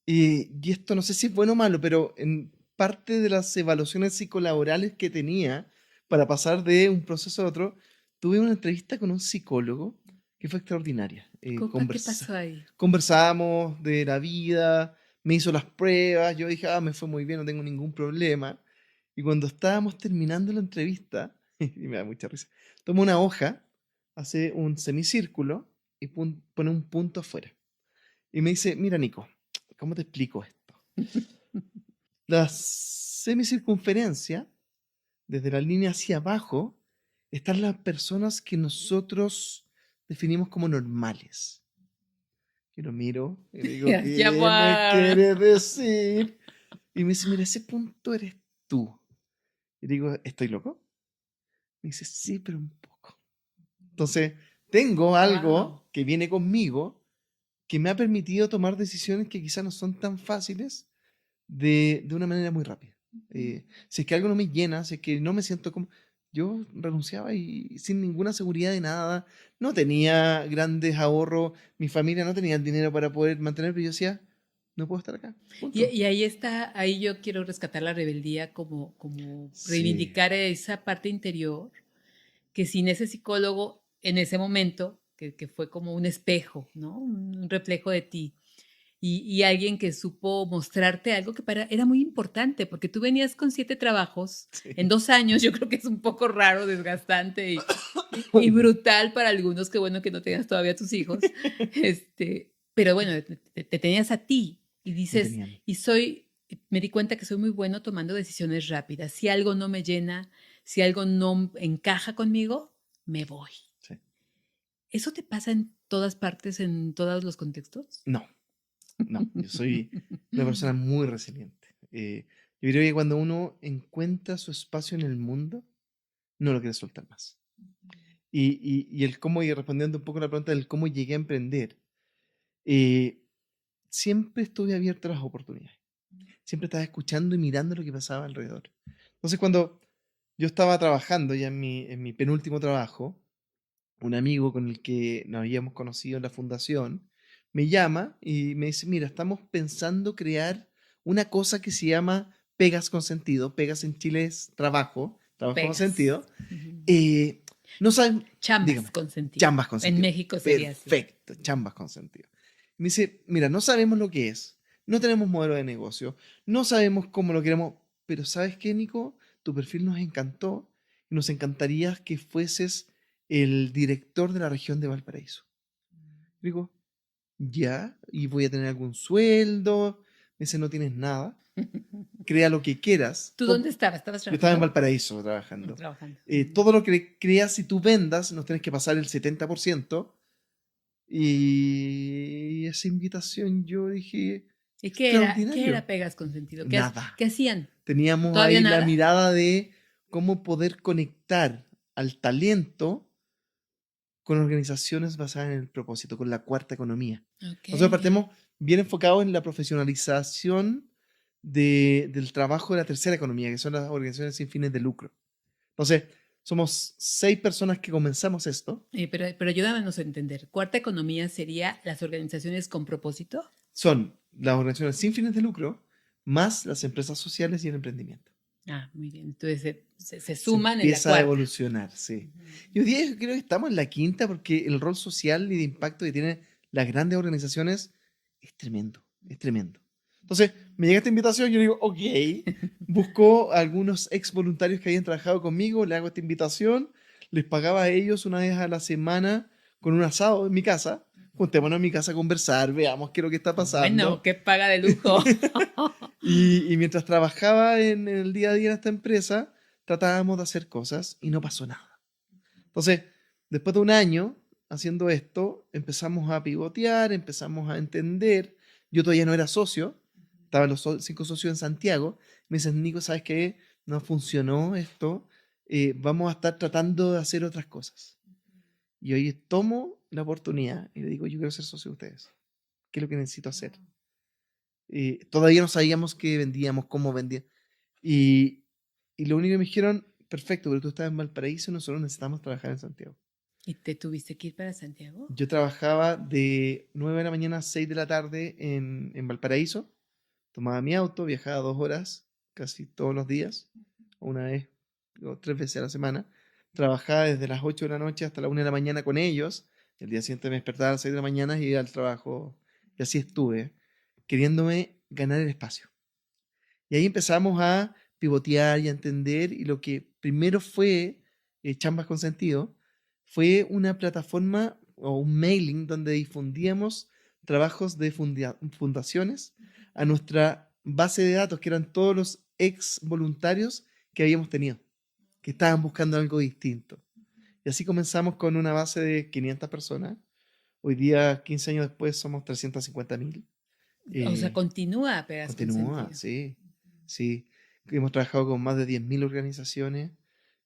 y esto no sé si es bueno o malo, pero en parte de las evaluaciones psicolaborales que tenía para pasar de un proceso a otro, tuve una entrevista con un psicólogo que fue extraordinaria. ¿Qué pasó ahí? Conversamos de la vida, me hizo las pruebas, yo dije, me fue muy bien, no tengo ningún problema. Y cuando estábamos terminando la entrevista, y me da mucha risa, toma una hoja, hace un semicírculo y pone un punto afuera. Y me dice, mira Nico, ¿cómo te explico esto? La semicircunferencia, desde la línea hacia abajo, están las personas que nosotros definimos como normales. Yo lo miro y le digo, Ya ¿qué me va. quieres decir? Y me dice, mira, ese punto eres tú. Y digo, ¿estoy loco? Me dice, sí, pero un poco. Entonces, tengo Wow. algo que viene conmigo que me ha permitido tomar decisiones que quizás no son tan fáciles de una manera muy rápida. Si es que algo no me llena, si es que no me siento como... Yo renunciaba y sin ninguna seguridad de nada, no tenía grandes ahorros, mi familia no tenía el dinero para poder mantener, pero yo decía, no puedo estar acá, punto. Y ahí está, ahí yo quiero rescatar la rebeldía como Sí, reivindicar esa parte interior que sin ese psicólogo en ese momento, que fue como un espejo, ¿no? Un reflejo de ti. Y alguien que supo mostrarte algo que era muy importante, porque tú venías con 7 trabajos en sí. 2 años, yo creo que es un poco raro, desgastante y brutal para algunos, que bueno que no tengas todavía tus hijos, pero bueno, te tenías a ti y Me dices, tenían. me di cuenta que soy muy bueno tomando decisiones rápidas. Si algo no me llena, si algo no encaja conmigo, me voy. Sí. ¿Eso te pasa en todas partes, en todos los contextos? No, no, yo soy una persona muy resiliente. Yo creo que cuando uno encuentra su espacio en el mundo, no lo quiere soltar más. Y el cómo, y respondiendo un poco a la pregunta del cómo llegué a emprender, eh, siempre estuve abierto a las oportunidades. Siempre estaba escuchando y mirando lo que pasaba alrededor. Entonces, cuando yo estaba trabajando ya en mi penúltimo trabajo, un amigo con el que nos habíamos conocido en la fundación me llama y me dice, mira, estamos pensando crear una cosa que se llama Pegas con Sentido. Pegas en Chile es trabajo, trabajo con Pegas. sentido. No saben, Chambas dígame, con sentido. chambas con En sentido. México sería así. Perfecto, chambas con sentido. Me dice, mira, no sabemos lo que es, no tenemos modelo de negocio, no sabemos cómo lo queremos, pero ¿sabes qué, Nico? Tu perfil nos encantó y nos encantaría que fueses el director de la región de Valparaíso. Digo, ya, y voy a tener algún sueldo. Me dice, no tienes nada, crea lo que quieras. ¿Tú dónde estabas? ¿Estabas Yo estaba en trabajando? Valparaíso trabajando. Trabajando. Todo lo que creas y tú vendas, nos tienes que pasar el 70%. Y esa invitación yo dije, ¿Y qué extraordinario. era Pegas con sentido? Nada. ¿Qué hacían? Teníamos ¿Todavía ahí la nada? mirada de cómo poder conectar al talento con organizaciones basadas en el propósito, con la cuarta economía. Ok. Nosotros partimos bien enfocados en la profesionalización del trabajo de la tercera economía, que son las organizaciones sin fines de lucro. Entonces, somos 6 personas que comenzamos esto. Pero ayúdanos a entender. Cuarta economía sería las organizaciones con propósito. Son las organizaciones sin fines de lucro, más las empresas sociales y el emprendimiento. Ah, muy bien. Entonces se Se suman en la empieza a cuarta. evolucionar, sí. Y hoy día yo creo que estamos en la quinta porque el rol social y de impacto que tienen las grandes organizaciones es tremendo, es tremendo. Entonces, me llega esta invitación, yo digo, ok, busco a algunos ex voluntarios que habían trabajado conmigo, le hago esta invitación, les pagaba a ellos una vez a la semana con un asado en mi casa, juntémonos en mi casa a conversar, veamos qué es lo que está Bueno, pasando. qué paga de lujo. Y mientras trabajaba en el día a día en esta empresa, tratábamos de hacer cosas y no pasó nada. Entonces, después de un año haciendo esto, empezamos a pivotear, empezamos a entender. Yo todavía no era socio, estaban los 5 socios en Santiago. Me dicen, Nico, ¿sabes qué? No funcionó esto. Vamos a estar tratando de hacer otras cosas. Y hoy tomo la oportunidad y le digo, yo quiero ser socio de ustedes. ¿Qué es lo que necesito hacer? Todavía no sabíamos qué vendíamos, cómo vendíamos. Y, y lo único que me dijeron, perfecto, pero tú estás en Valparaíso y nosotros necesitamos trabajar en Santiago. ¿Y te tuviste que ir para Santiago? Yo trabajaba de 9 de la mañana a 6 de la tarde en Valparaíso. Tomaba mi auto, viajaba 2 horas casi todos los días, una vez o 3 veces a la semana. Trabajaba desde las 8 de la noche hasta la 1 de la mañana con ellos. El día siguiente me despertaba a las 6 de la mañana y iba al trabajo. Y así estuve, queriéndome ganar el espacio. Y ahí empezamos a pivotear y a entender, y lo que primero fue Chambas con Sentido, fue una plataforma o un mailing donde difundíamos trabajos de fundaciones a nuestra base de datos, que eran todos los ex voluntarios que habíamos tenido, que estaban buscando algo distinto. Y así comenzamos con una base de 500 personas. Hoy día, 15 años después, somos 350.000. O sea, continúa Pegas con Continúa, sentido. sí, sí. Hemos trabajado con más de 10.000 organizaciones.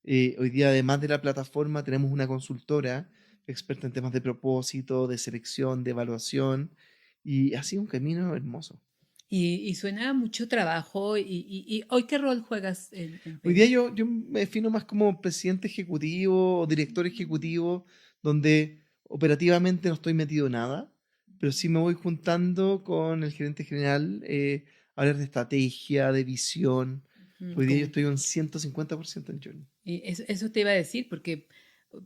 Hoy día, además de la plataforma, tenemos una consultora experta en temas de propósito, de selección, de evaluación, y ha sido un camino hermoso. Y suena mucho trabajo. ¿Y hoy qué rol juegas en Hoy día Pegas? yo me defino más como presidente ejecutivo o director ejecutivo, donde operativamente no estoy metido en nada, pero sí me voy juntando con el gerente general a hablar de estrategia, de visión. Hoy día yo Como, estoy un 150% en Journey. y eso te iba a decir, porque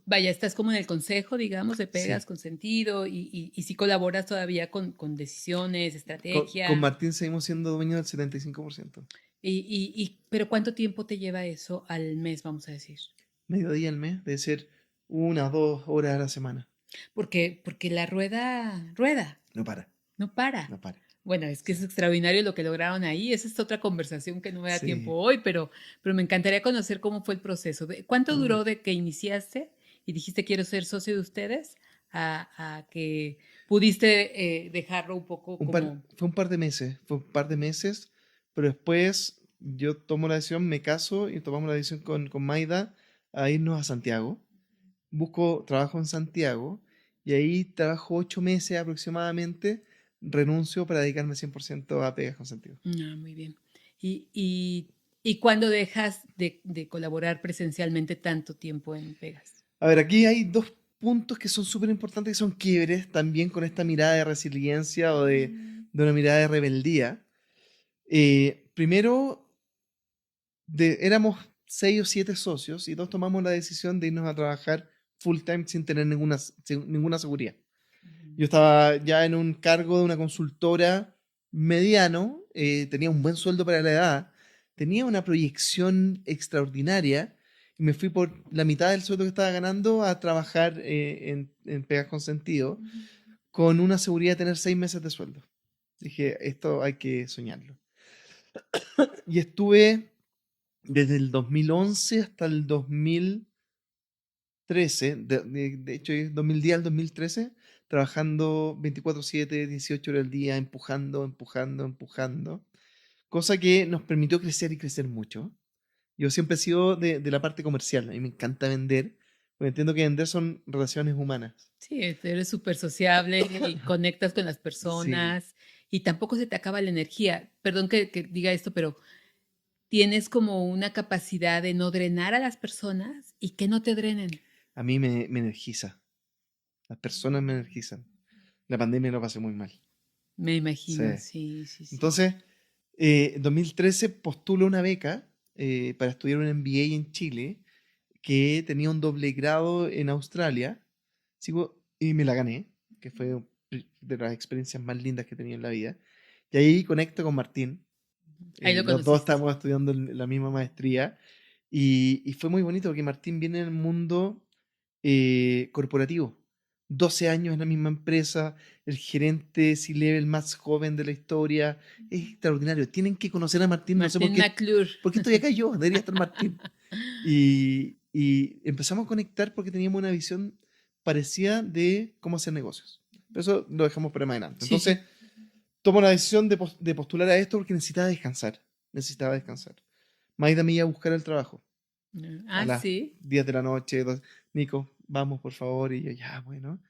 vaya, estás como en el consejo, digamos, de Pegas Sí. con sentido y si colaboras todavía con decisiones, Con estrategia. Martín seguimos siendo dueños del 75%. Pero ¿cuánto tiempo te lleva eso al mes, vamos a decir? Mediodía al mes, debe ser 1 o 2 horas a la semana. Porque la rueda, No para, no para. no para. Bueno, es que Sí. es extraordinario lo que lograron ahí. Esa es otra conversación que no me da tiempo Sí. hoy, pero me encantaría conocer cómo fue el proceso. ¿Cuánto No. duró de que iniciaste y dijiste quiero ser socio de ustedes a que pudiste dejarlo un poco como... Fue un par de meses, pero después yo tomo la decisión, me caso y tomamos la decisión con Maida a irnos a Santiago. Busco trabajo en Santiago y ahí trabajo 8 meses aproximadamente, renuncio para dedicarme 100% a Pegas con Sentido. Ah, muy bien. ¿Y cuándo dejas de colaborar presencialmente tanto tiempo en Pegas? A ver, aquí hay dos puntos que son súper importantes, que son quiebres también con esta mirada de resiliencia o de una mirada de rebeldía. Primero, éramos 6 o 7 socios y dos tomamos la decisión de irnos a trabajar full time sin tener ninguna seguridad. Yo estaba ya en un cargo de una consultora mediano, tenía un buen sueldo para la edad, tenía una proyección extraordinaria y me fui por la mitad del sueldo que estaba ganando a trabajar en Pegas con Sentido, con una seguridad de tener 6 meses de sueldo. Dije, esto hay que soñarlo. Y estuve desde el 2011 hasta el 2013, de hecho es 2010 al 2013, trabajando 24/7, 18 horas al día, empujando, empujando, empujando, cosa que nos permitió crecer y crecer mucho. Yo siempre he sido de la parte comercial, a mí me encanta vender, porque entiendo que vender son relaciones humanas. Sí, eres súper sociable y conectas con las Sí, personas y tampoco se te acaba la energía. Perdón que diga esto, pero tienes como una capacidad de no drenar a las personas y que no te drenen. a mí me energiza, las personas me energizan. La pandemia lo pasé muy mal. Me Sí. imagino, sí, sí, sí. Entonces, en 2013 postulo una beca para estudiar un MBA en Chile que tenía un doble grado en Australia. Y me la gané, que fue de las experiencias más lindas que tenía en la vida. Y ahí conecto con Martín. Ahí lo Los dos conociste. estábamos estudiando la misma maestría. Y fue muy bonito porque Martín viene del mundo corporativo. 12 años en la misma empresa, el gerente C-level más joven de la historia. Es extraordinario. Tienen que conocer a Martín. No sé Martín McClure. por qué estoy acá yo. Debería estar Martín. Y empezamos a conectar porque teníamos una visión parecida de cómo hacer negocios. Pero eso lo dejamos para más adelante. Sí, sí. Entonces, tomo la decisión de postular a esto porque necesitaba descansar. Necesitaba descansar. Maida me iba a buscar el trabajo a Ah, las sí. 10 de la noche. Nico, vamos por favor. Y yo, ya, bueno.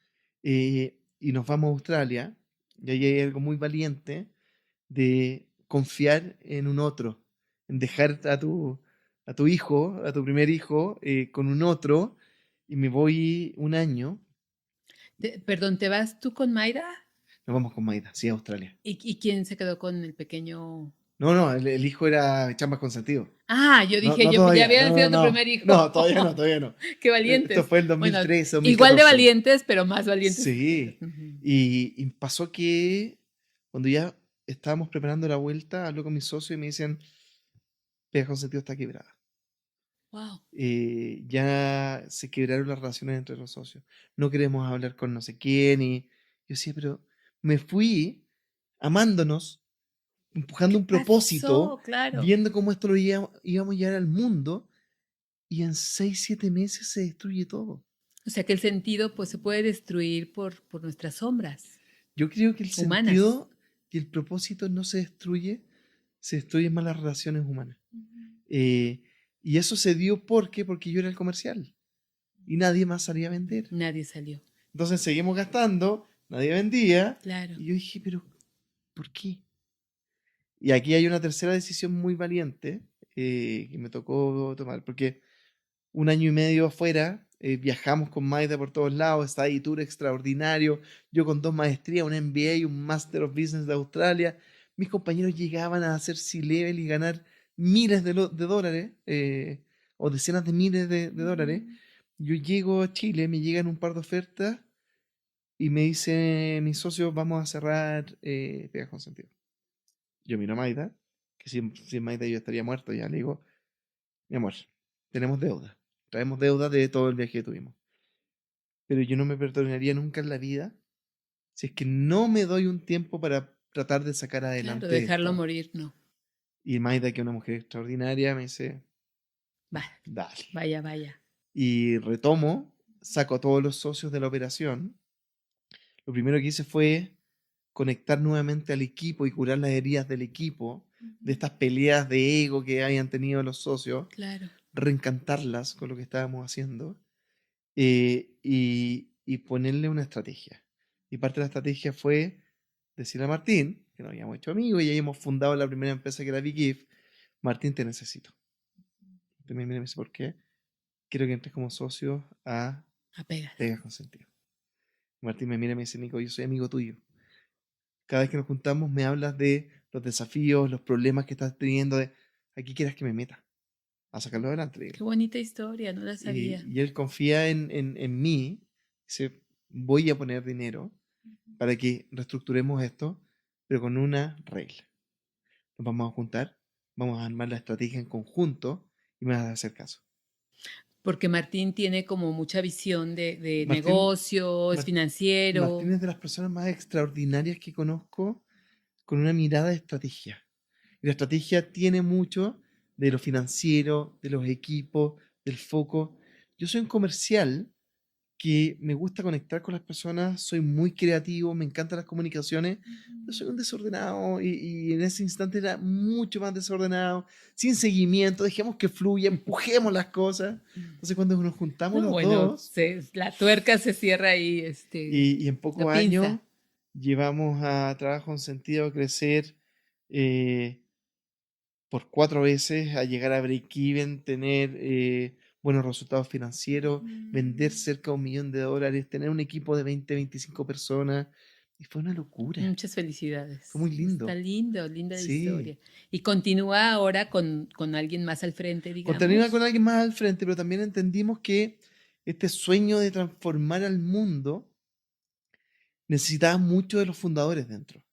Y nos vamos a Australia. Y ahí hay algo muy valiente de confiar en un otro, en dejar a tu hijo, a tu primer hijo, con un otro. Y me voy un año. Perdón, ¿te vas tú con Mayra? Nos vamos con Maida, sí, a Australia. ¿Y quién se quedó con el pequeño? No, no, el hijo era chambas consentido. Ah, yo No, dije, no yo ya todavía, había no, sido no, tu no, primer hijo. no, todavía no, todavía no. Qué Esto valientes. fue el Bueno, 2013, igual de 2014. valientes, pero más valientes. Sí, Ujú. y pasó que cuando ya estábamos preparando la vuelta, habló con mi socio y me dicen, Pega Consentido está quebrada. Wow. Ya se quebraron las relaciones entre los socios. No queremos hablar con no sé quién. Y yo decía, pero me fui amándonos, empujando ¿Qué un propósito, pasó? Claro. viendo cómo esto íbamos a llevar al mundo. Y en 6, 7 meses se destruye todo. O sea que el sentido pues se puede destruir por nuestras sombras Yo creo que el humanas. sentido y el propósito no se destruyen más las relaciones humanas. Eh, y eso se dio porque yo era el comercial y nadie más salía a vender. Nadie salió. Entonces seguimos gastando, nadie vendía. Claro. Y yo dije, pero ¿por qué? Y aquí hay una tercera decisión muy valiente que me tocó tomar, porque un año y medio afuera, viajamos con Maida por todos lados, está ahí tour extraordinario, yo con 2 maestrías, un MBA y un Master of Business de Australia. Mis compañeros llegaban a hacer C-Level y ganar miles de dólares o decenas de miles de dólares. Yo llego a Chile, me llegan un par de ofertas y me dice mi socio, vamos a cerrar Pegas con Sentido. Yo miro a Maida, que sin Maida yo estaría muerto ya. Le digo, mi amor, tenemos deuda. Traemos deuda de todo el viaje que tuvimos. Pero yo no me perdonaría nunca en la vida si es que no me doy un tiempo para tratar de sacar adelante Claro, dejarlo esto. morir, no. Y Maida, que es una mujer extraordinaria, me dice, Va, dale. vaya, vaya. Y retomo, saco a todos los socios de la operación. Lo primero que hice fue conectar nuevamente al equipo y curar las heridas del equipo, de estas peleas de ego que hayan tenido los socios, Claro. reencantarlas con lo que estábamos haciendo, y ponerle una estrategia. Y parte de la estrategia fue decirle a Martín, que nos habíamos hecho amigos y ya habíamos fundado la primera empresa que era Big Gift: Martín, te necesito. Entonces me mira y me dice, ¿por qué? Quiero que entres como socio a Apegas. Pegas con Sentido. Martín me mira y me dice, Nico, yo soy amigo tuyo. Cada vez que nos juntamos me hablas de los desafíos, los problemas que estás teniendo, de aquí quieras que me meta a sacarlo adelante. Le Qué digo. bonita historia, no la sabía. Y él confía en mí, dice, voy a poner dinero para que reestructuremos esto, pero con una regla. Nos vamos a juntar, vamos a armar la estrategia en conjunto y me vas a hacer caso. Porque Martín tiene como mucha visión de Martín, negocios, Mar- financiero. Martín es de las personas más extraordinarias que conozco, con una mirada de estrategia. Y la estrategia tiene mucho de lo financiero, de los equipos, del foco. Yo soy un comercial que me gusta conectar con las personas, soy muy creativo, me encantan las comunicaciones. Yo soy un desordenado y en ese instante era mucho más desordenado, sin seguimiento, dejemos que fluya, empujemos las cosas. Entonces cuando nos juntamos No, los bueno, dos la tuerca se cierra ahí, y en la pocos años pinza. llevamos a Trabajo en Sentido a crecer eh, por 4 veces, a llegar a break-even, tener buenos resultados financieros, vender cerca de $1 millón, tener un equipo de 20, 25 personas. Y fue una locura. Muchas felicidades. Fue muy Está lindo. lindo, linda la Sí. historia. Y continúa ahora con alguien más al frente, Continuaba con digamos. alguien más al frente, pero también entendimos que este sueño de transformar al mundo necesitaba mucho de los fundadores dentro,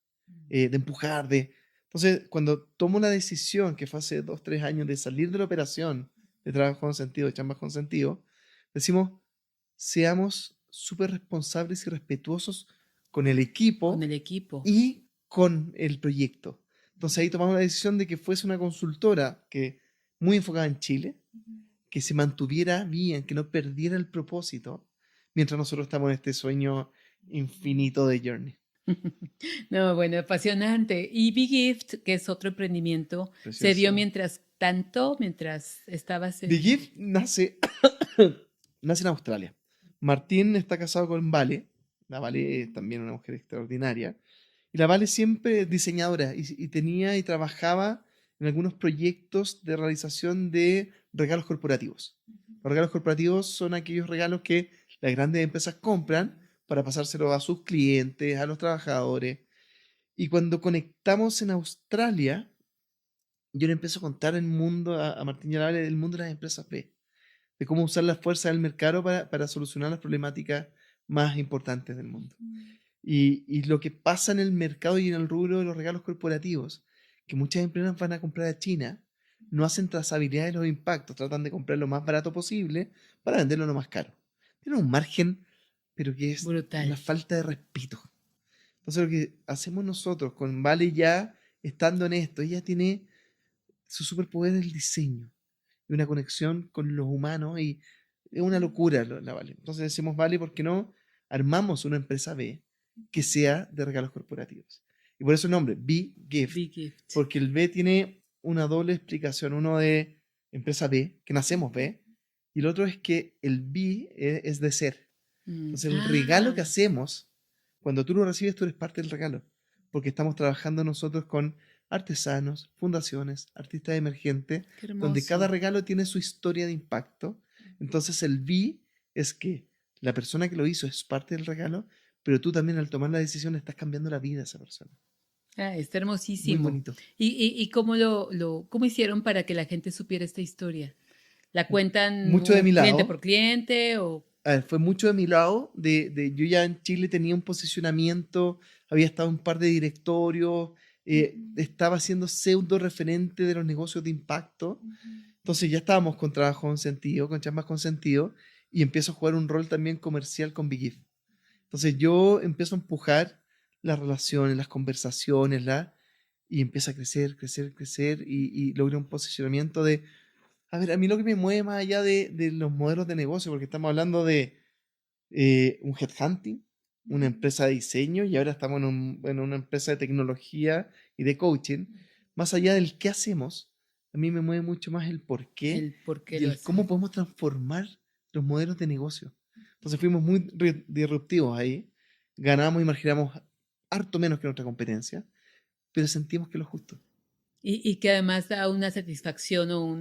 de empujar, de... Entonces, cuando tomo la decisión, que fue hace 2, 3 años, de salir de la operación de Trabajo con Sentido, de Chambas con Sentido, decimos, seamos súper responsables y respetuosos con el Con equipo el equipo. y con el proyecto. Entonces ahí tomamos la decisión de que fuese una consultora que muy enfocada en Chile, que se mantuviera bien, que no perdiera el propósito, mientras nosotros estamos en este sueño infinito de Journey. No, bueno, apasionante. Y Big Gift, que es otro emprendimiento, se dio Precioso. mientras estabas The en... Gift nace, nace en Australia. Martín está casado con Vale. La Vale es también una mujer extraordinaria. Y la Vale siempre es diseñadora y tenía y trabajaba en algunos proyectos de realización de regalos corporativos. Los regalos corporativos son aquellos regalos que las grandes empresas compran para pasárselos a sus clientes, a los trabajadores. Y cuando conectamos en Australia, yo le empiezo a contar el mundo a Martín y a la Vale del mundo de las empresas B, de cómo usar la fuerza del mercado para solucionar las problemáticas más importantes del mundo. Y lo que pasa en el mercado y en el rubro de los regalos corporativos, que muchas empresas van a comprar a China, no hacen trazabilidad de los impactos, tratan de comprar lo más barato posible para venderlo lo más caro. Tienen un margen, pero que es una Brutal. falta de respeto. Entonces lo que hacemos nosotros con Vale, ya estando en esto, ella tiene su superpoder, el diseño y una conexión con los humanos, y es una locura la Vale. Entonces decimos, Vale, ¿por qué no armamos una empresa B que sea de regalos corporativos? Y por eso el nombre, Be Gift, Big Gift. porque el B tiene una doble explicación, uno de empresa B, que nacemos B, y el otro es que el B es de ser. Entonces el regalo que Ah, hacemos, cuando tú lo recibes, tú eres parte del regalo, porque estamos trabajando nosotros con artesanos, fundaciones, artistas emergentes, qué donde cada hermoso. regalo tiene su historia de impacto. Entonces el B es que la persona que lo hizo es parte del regalo, pero tú también, al tomar la decisión, estás cambiando la vida de esa persona. Ah, está Muy hermosísimo. bonito. ¿Y cómo hicieron para que la gente supiera esta historia? ¿La cuentan Mucho de mi cliente lado. por cliente o...? A ver, fue mucho de mi lado, yo ya en Chile tenía un posicionamiento, había estado en un par de directorios, estaba siendo pseudo referente de los negocios de impacto. Entonces ya estábamos con Trabajo con Sentido, con Chambas con Sentido, y empiezo a jugar un rol también comercial con Big If. Entonces yo empiezo a empujar las relaciones, las conversaciones, y empieza a crecer, crecer, crecer, y logré un posicionamiento de, a ver, a mí lo que me mueve más allá de los modelos de negocio, porque estamos hablando de un headhunting, una empresa de diseño y ahora estamos en una empresa de tecnología y de coaching, más allá del qué hacemos, a mí me mueve mucho más el por qué El por qué y lo el cómo hacen. podemos transformar los modelos de negocio. Entonces fuimos muy disruptivos ahí, ganamos y marginamos harto menos que nuestra competencia, pero sentimos que es lo justo. Y que además da una satisfacción o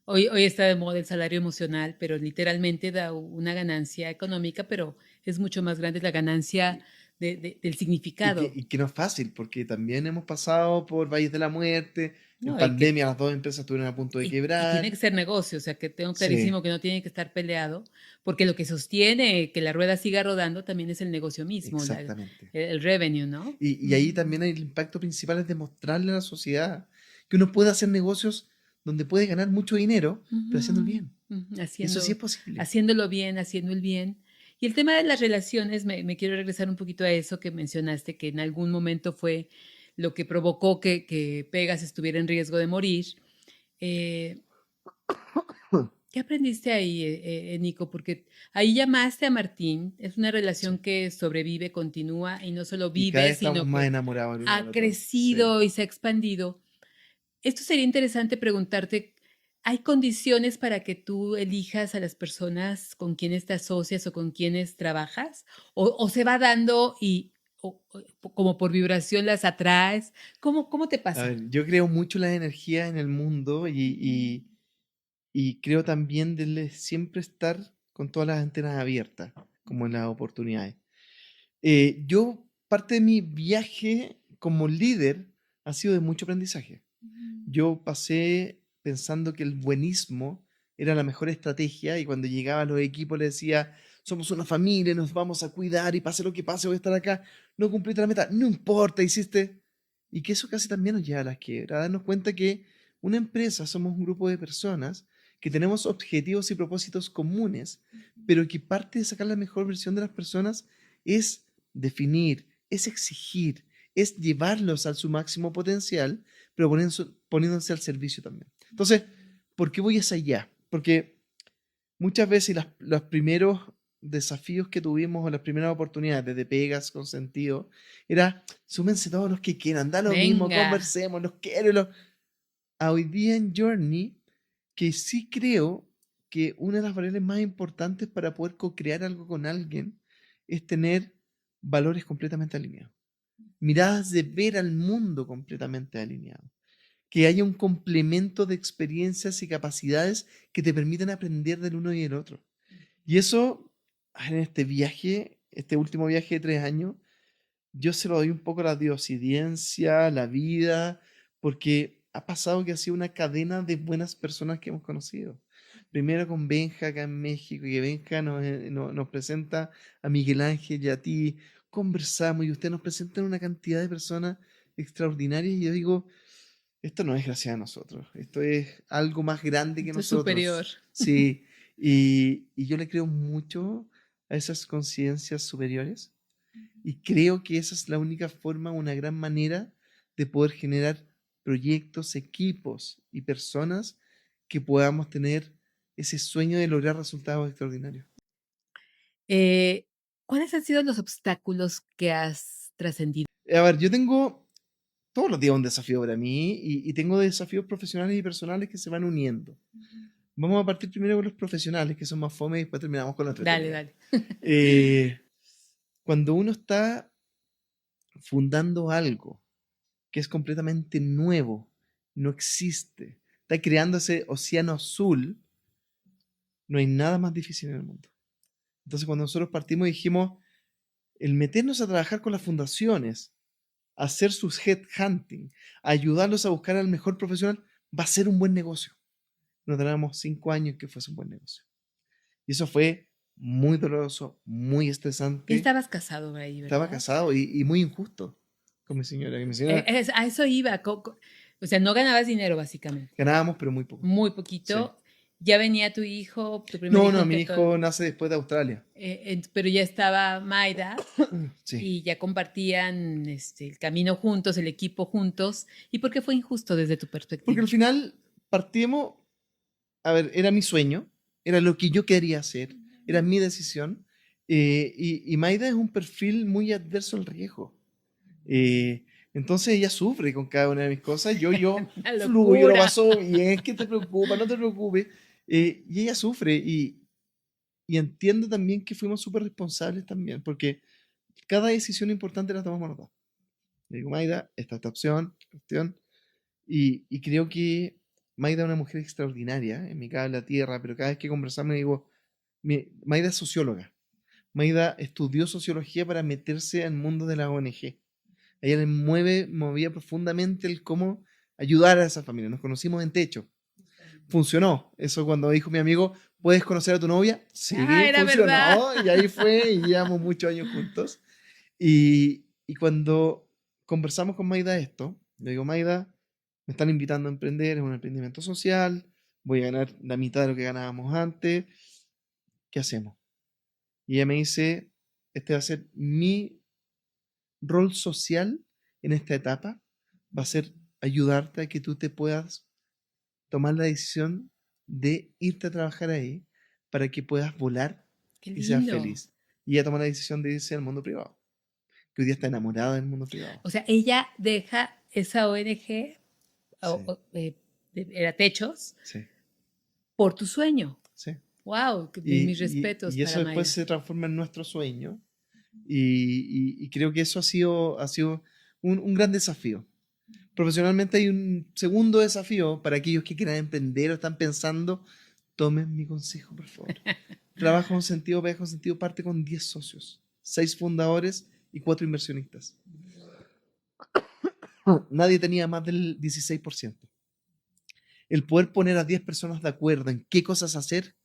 hoy está de moda el salario emocional, pero literalmente da una ganancia económica, pero es mucho más grande la ganancia del significado, Y que no es fácil, porque también hemos pasado por valles de la muerte. En ¿no? pandemia las dos empresas estuvieron a punto de Y tiene que quebrar. ser negocio, o sea, que tengo Sí, clarísimo que no tiene que estar peleado, porque lo que sostiene que la rueda siga rodando también es el negocio mismo, exactamente. el revenue, ¿no? Y ahí también el impacto principal es demostrarle a la sociedad que uno puede hacer negocios donde puede ganar mucho dinero, pero haciendo el Ujú, bien. Y eso sí es haciendo, posible. haciéndolo bien, haciendo el bien. Y el tema de las relaciones, me quiero regresar un poquito a eso que mencionaste, que en algún momento fue lo que provocó que Pegas estuviera en riesgo de morir. Eh, ¿Qué aprendiste ahí, Nico? Porque ahí llamaste a Martín, es una Sí. relación que sobrevive, continúa y no solo Y cada vive, vez estamos sino más que enamorados el uno del ha otro. Sí. crecido y se ha expandido. Esto sería interesante preguntarte, ¿hay condiciones para que tú elijas a las personas con quienes te asocias o con quienes trabajas? ¿O se va dando y como por vibración las atraes? ¿Cómo te A pasa? ver, yo creo mucho la energía en el mundo y creo también de siempre estar con todas las antenas abiertas, como en las oportunidades. Parte de mi viaje como líder ha sido de mucho aprendizaje. Yo pasé pensando que el buenismo era la mejor estrategia y cuando llegaba a los equipos le decía, somos una familia, nos vamos a cuidar y pase lo que pase, voy a estar acá, no cumpliste la meta, no importa, hiciste. Y que eso casi también nos lleva a las quiebras, a darnos cuenta que una empresa somos un grupo de personas que tenemos objetivos y propósitos comunes, pero que parte de sacar la mejor versión de las personas es definir, es exigir, es llevarlos a su máximo potencial, pero poniéndose al servicio también. Entonces, ¿por qué voy hacia allá? Porque muchas veces los primeros desafíos que tuvimos o las primeras oportunidades de pegas con sentido era, súmense todos los que quieran, da lo mismo, Venga, conversemos, los quiero. A hoy día en Journey, que sí creo que una de las variables más importantes para poder co-crear algo con alguien es tener valores completamente alineados, miradas de ver al mundo completamente alineados, que haya un complemento de experiencias y capacidades que te permitan aprender del uno y del otro. Y eso, en este viaje, este último viaje de 3 años, yo se lo doy un poco a la diosidencia, la vida, porque ha pasado que ha sido una cadena de buenas personas que hemos conocido. Primero con Benja acá en México, y que Benja nos presenta a Miguel Ángel y a ti, conversamos y usted nos presenta una cantidad de personas extraordinarias y yo digo, esto no es gracias a nosotros, esto es algo más grande que esto es superior. nosotros. Sí, y yo le creo mucho a esas conciencias superiores y creo que esa es la única forma, una gran manera de poder generar proyectos, equipos y personas que podamos tener ese sueño de lograr resultados extraordinarios. Eh, ¿Cuáles han sido los obstáculos que has trascendido? A ver, yo tengo todos los días un desafío para mí y tengo desafíos profesionales y personales que se van uniendo. Vamos a partir primero con los profesionales, que son más fome, y después terminamos con la Dale, entretenida. dale. Eh, Cuando uno está fundando algo que es completamente nuevo, no existe, está creando ese océano azul, no hay nada más difícil en el mundo. Entonces, cuando nosotros partimos dijimos, el meternos a trabajar con las fundaciones, hacer sus headhunting, ayudarlos a buscar al mejor profesional, va a ser un buen negocio. Nos tardamos 5 años que fuese un buen negocio. Y eso fue muy doloroso, muy Ya estresante. estabas casado ahí, Estaba ¿verdad? casado y muy injusto con mi señora. Que mi señora A eso iba. O sea, no ganabas dinero, básicamente. ganábamos, pero muy poco. Muy Sí. poquito. Ya venía tu hijo, tu primer No, hijo no, en mi Tetuán, hijo nace después de Australia. pero ya estaba Maida Sí. y ya compartían el camino juntos, el equipo juntos. ¿Y por qué fue injusto desde tu Porque perspectiva? al final partimos, a ver, era mi sueño, era lo que yo quería hacer, era mi decisión. Y Maida es un perfil muy adverso al riesgo. Entonces ella sufre con cada una de mis cosas. Yo ¡La fluyo, lo locura! paso bien, que te preocupa, no te preocupes. Y ella sufre y entiendo también que fuimos súper responsables también, porque cada decisión importante la tomamos los dos. Le digo, Maida, esta opción, cuestión. Y creo que Maida es una mujer extraordinaria, en mi cable a tierra, pero cada vez que conversamos digo, Maida es socióloga. Maida estudió sociología para meterse al mundo de la ONG. A ella le movía profundamente el cómo ayudar a esa familia. Nos conocimos en techo. Funcionó. Eso cuando dijo mi amigo, ¿puedes conocer a tu novia? Sí, Era verdad. funcionó. Y ahí fue, y llevamos muchos años juntos. Y cuando conversamos con Maida esto, le digo, Maida, me están invitando a emprender, es un emprendimiento social, voy a ganar la mitad de lo que ganábamos antes, ¿qué hacemos? Y ella me dice, este va a ser mi rol social en esta etapa, va a ser ayudarte a que tú te puedas tomar la decisión de irte a trabajar ahí para que puedas volar ¡Qué y seas lindo! feliz. Y ella toma la decisión de irse al mundo privado, que hoy día está enamorada del mundo privado. O sea, ella deja esa ONG, Sí, era Techos, sí, por tu sueño. sí. ¡Wow! Mis respetos Y eso para después Maida. se transforma en nuestro sueño. Y creo que eso ha sido un gran desafío. Profesionalmente hay un segundo desafío para aquellos que quieran emprender o están pensando, tomen mi consejo, por favor. Trabajo en sentido, Pareja en sentido parte con 10 socios, 6 fundadores y 4 inversionistas. Nadie tenía más del 16%. El poder poner a 10 personas de acuerdo en qué cosas hacer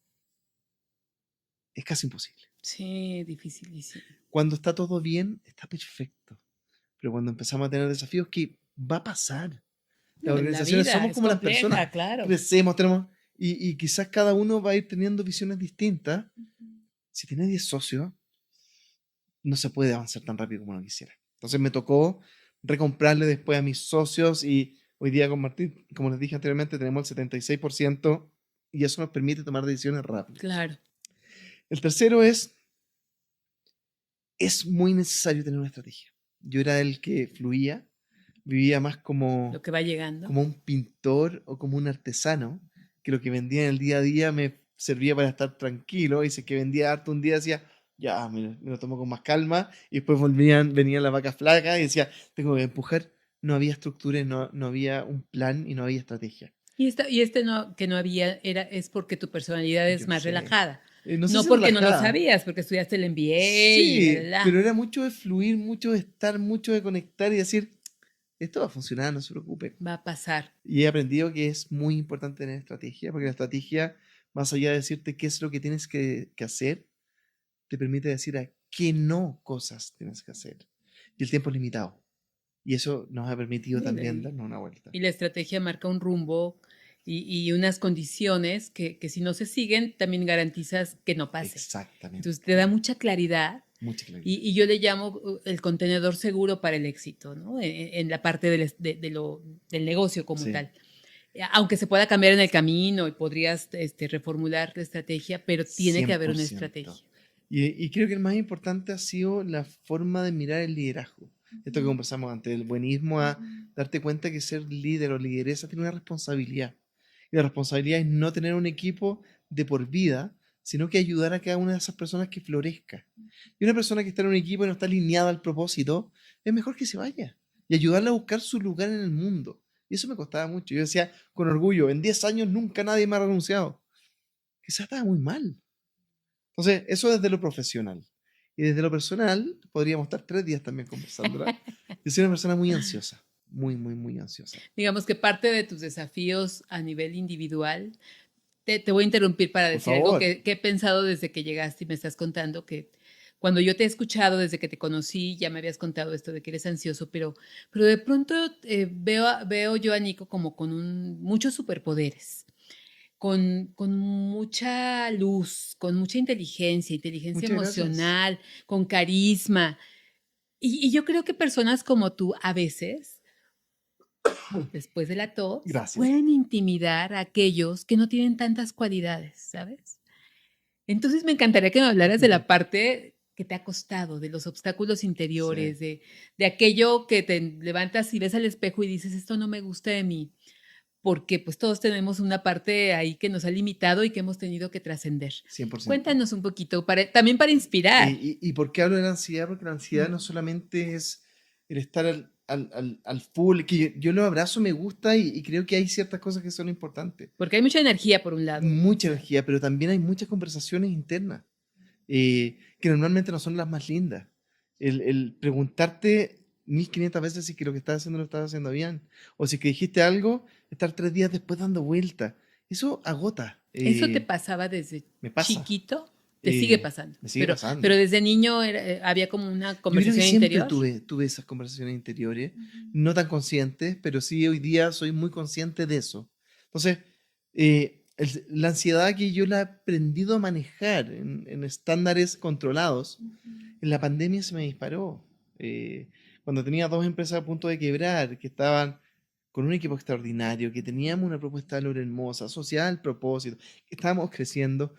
es casi imposible. Sí, dificilísimo. Cuando está todo bien, está perfecto. Pero cuando empezamos a tener desafíos, ¿qué va a pasar? Las La organizaciones vida somos es como las personas. compleja, claro. Crecemos, tenemos. Y quizás cada uno va a ir teniendo visiones distintas. Si tiene 10 socios, no se puede avanzar tan rápido como uno quisiera. Entonces me tocó recomprarle después a mis socios y hoy día con Martín, como les dije anteriormente, tenemos el 76% y eso nos permite tomar decisiones rápidas. Claro. El tercero es muy necesario tener una estrategia. Yo era el que fluía, vivía más Lo que va llegando. como un pintor o como un artesano, que lo que vendía en el día a día me servía para estar tranquilo, y si es que vendía harto un día decía, ya, me lo tomo con más calma, y después venían las vacas flacas y decía, tengo que empujar. No había estructura, no había un plan y no había estrategia. Y este no, que no había, es porque tu personalidad es Yo más sé. relajada. No sé No si porque no lo relajada. sabías, porque estudiaste el MBA Sí, y bla, bla, bla. pero era mucho de fluir, mucho de estar, mucho de conectar y decir, esto va a funcionar, no se preocupe. Va a pasar. Y he aprendido que es muy importante tener estrategia, porque la estrategia, más allá de decirte qué es lo que tienes que hacer, te permite decir a qué no cosas tienes que hacer. Y el tiempo es limitado. Y eso nos ha permitido también darnos una vuelta. Y la estrategia marca un rumbo y unas condiciones que si no se siguen, también garantizas que no pase. Exactamente. Entonces te da mucha claridad. Mucha claridad. Y yo le llamo el contenedor seguro para el éxito, ¿no? En la parte del negocio como Sí. tal. Aunque se pueda cambiar en el camino y podrías reformular la estrategia, pero tiene que haber una 100%. estrategia. Y creo que el más importante ha sido la forma de mirar el liderazgo. Esto que conversamos antes, del buenismo a darte cuenta que ser líder o lideresa tiene una responsabilidad. Y la responsabilidad es no tener un equipo de por vida, sino que ayudar a cada una de esas personas que florezca. Y una persona que está en un equipo y no está alineada al propósito, es mejor que se vaya y ayudarla a buscar su lugar en el mundo. Y eso me costaba mucho. Yo decía con orgullo, en 10 años nunca nadie me ha renunciado. Quizás estaba muy mal. Entonces, eso desde lo profesional. Y desde lo personal, podríamos estar 3 días también conversando. Yo soy una persona muy ansiosa, muy, muy, muy ansiosa. Digamos que parte de tus desafíos a nivel individual, te voy a interrumpir para decir algo que he pensado desde que llegaste y me estás contando que cuando yo te he escuchado desde que te conocí, ya me habías contado esto de que eres ansioso, pero de pronto veo yo a Nico como con muchos superpoderes. Con mucha luz, con mucha inteligencia Muchas emocional, con carisma. Y yo creo que personas como tú a veces, después de la tos, Gracias. pueden intimidar a aquellos que no tienen tantas cualidades, ¿sabes? Entonces me encantaría que me hablaras de la parte que te ha costado, de los obstáculos Sí. interiores, de aquello que te levantas y ves al espejo y dices, esto no me gusta de mí, porque pues todos tenemos una parte ahí que nos ha limitado y que hemos tenido que trascender. 100%. Cuéntanos un poquito, también para inspirar. ¿Y por qué hablo de la ansiedad? Porque la ansiedad no solamente es el estar al full, que yo lo abrazo, me gusta y creo que hay ciertas cosas que son importantes. Porque hay mucha energía por un lado. Mucha energía, pero también hay muchas conversaciones internas que normalmente no son las más lindas. El preguntarte 1500 veces si que lo que estás haciendo lo estás haciendo bien, o si que dijiste algo, estar 3 días después dando vuelta. Eso agota. ¿Eso te pasaba desde Me pasa. chiquito? Te sigue pasando. Me sigue pero, pasando. pero desde niño había como una Yo creo que conversación siempre interior. tuve esas conversaciones interiores, no tan conscientes, pero sí hoy día soy muy consciente de eso. Entonces, la ansiedad que yo la he aprendido a manejar en estándares controlados, en la pandemia se me disparó. Cuando tenía 2 empresas a punto de quebrar, que estaban con un equipo extraordinario, que teníamos una propuesta de valor hermosa, social, propósito, que estábamos creciendo,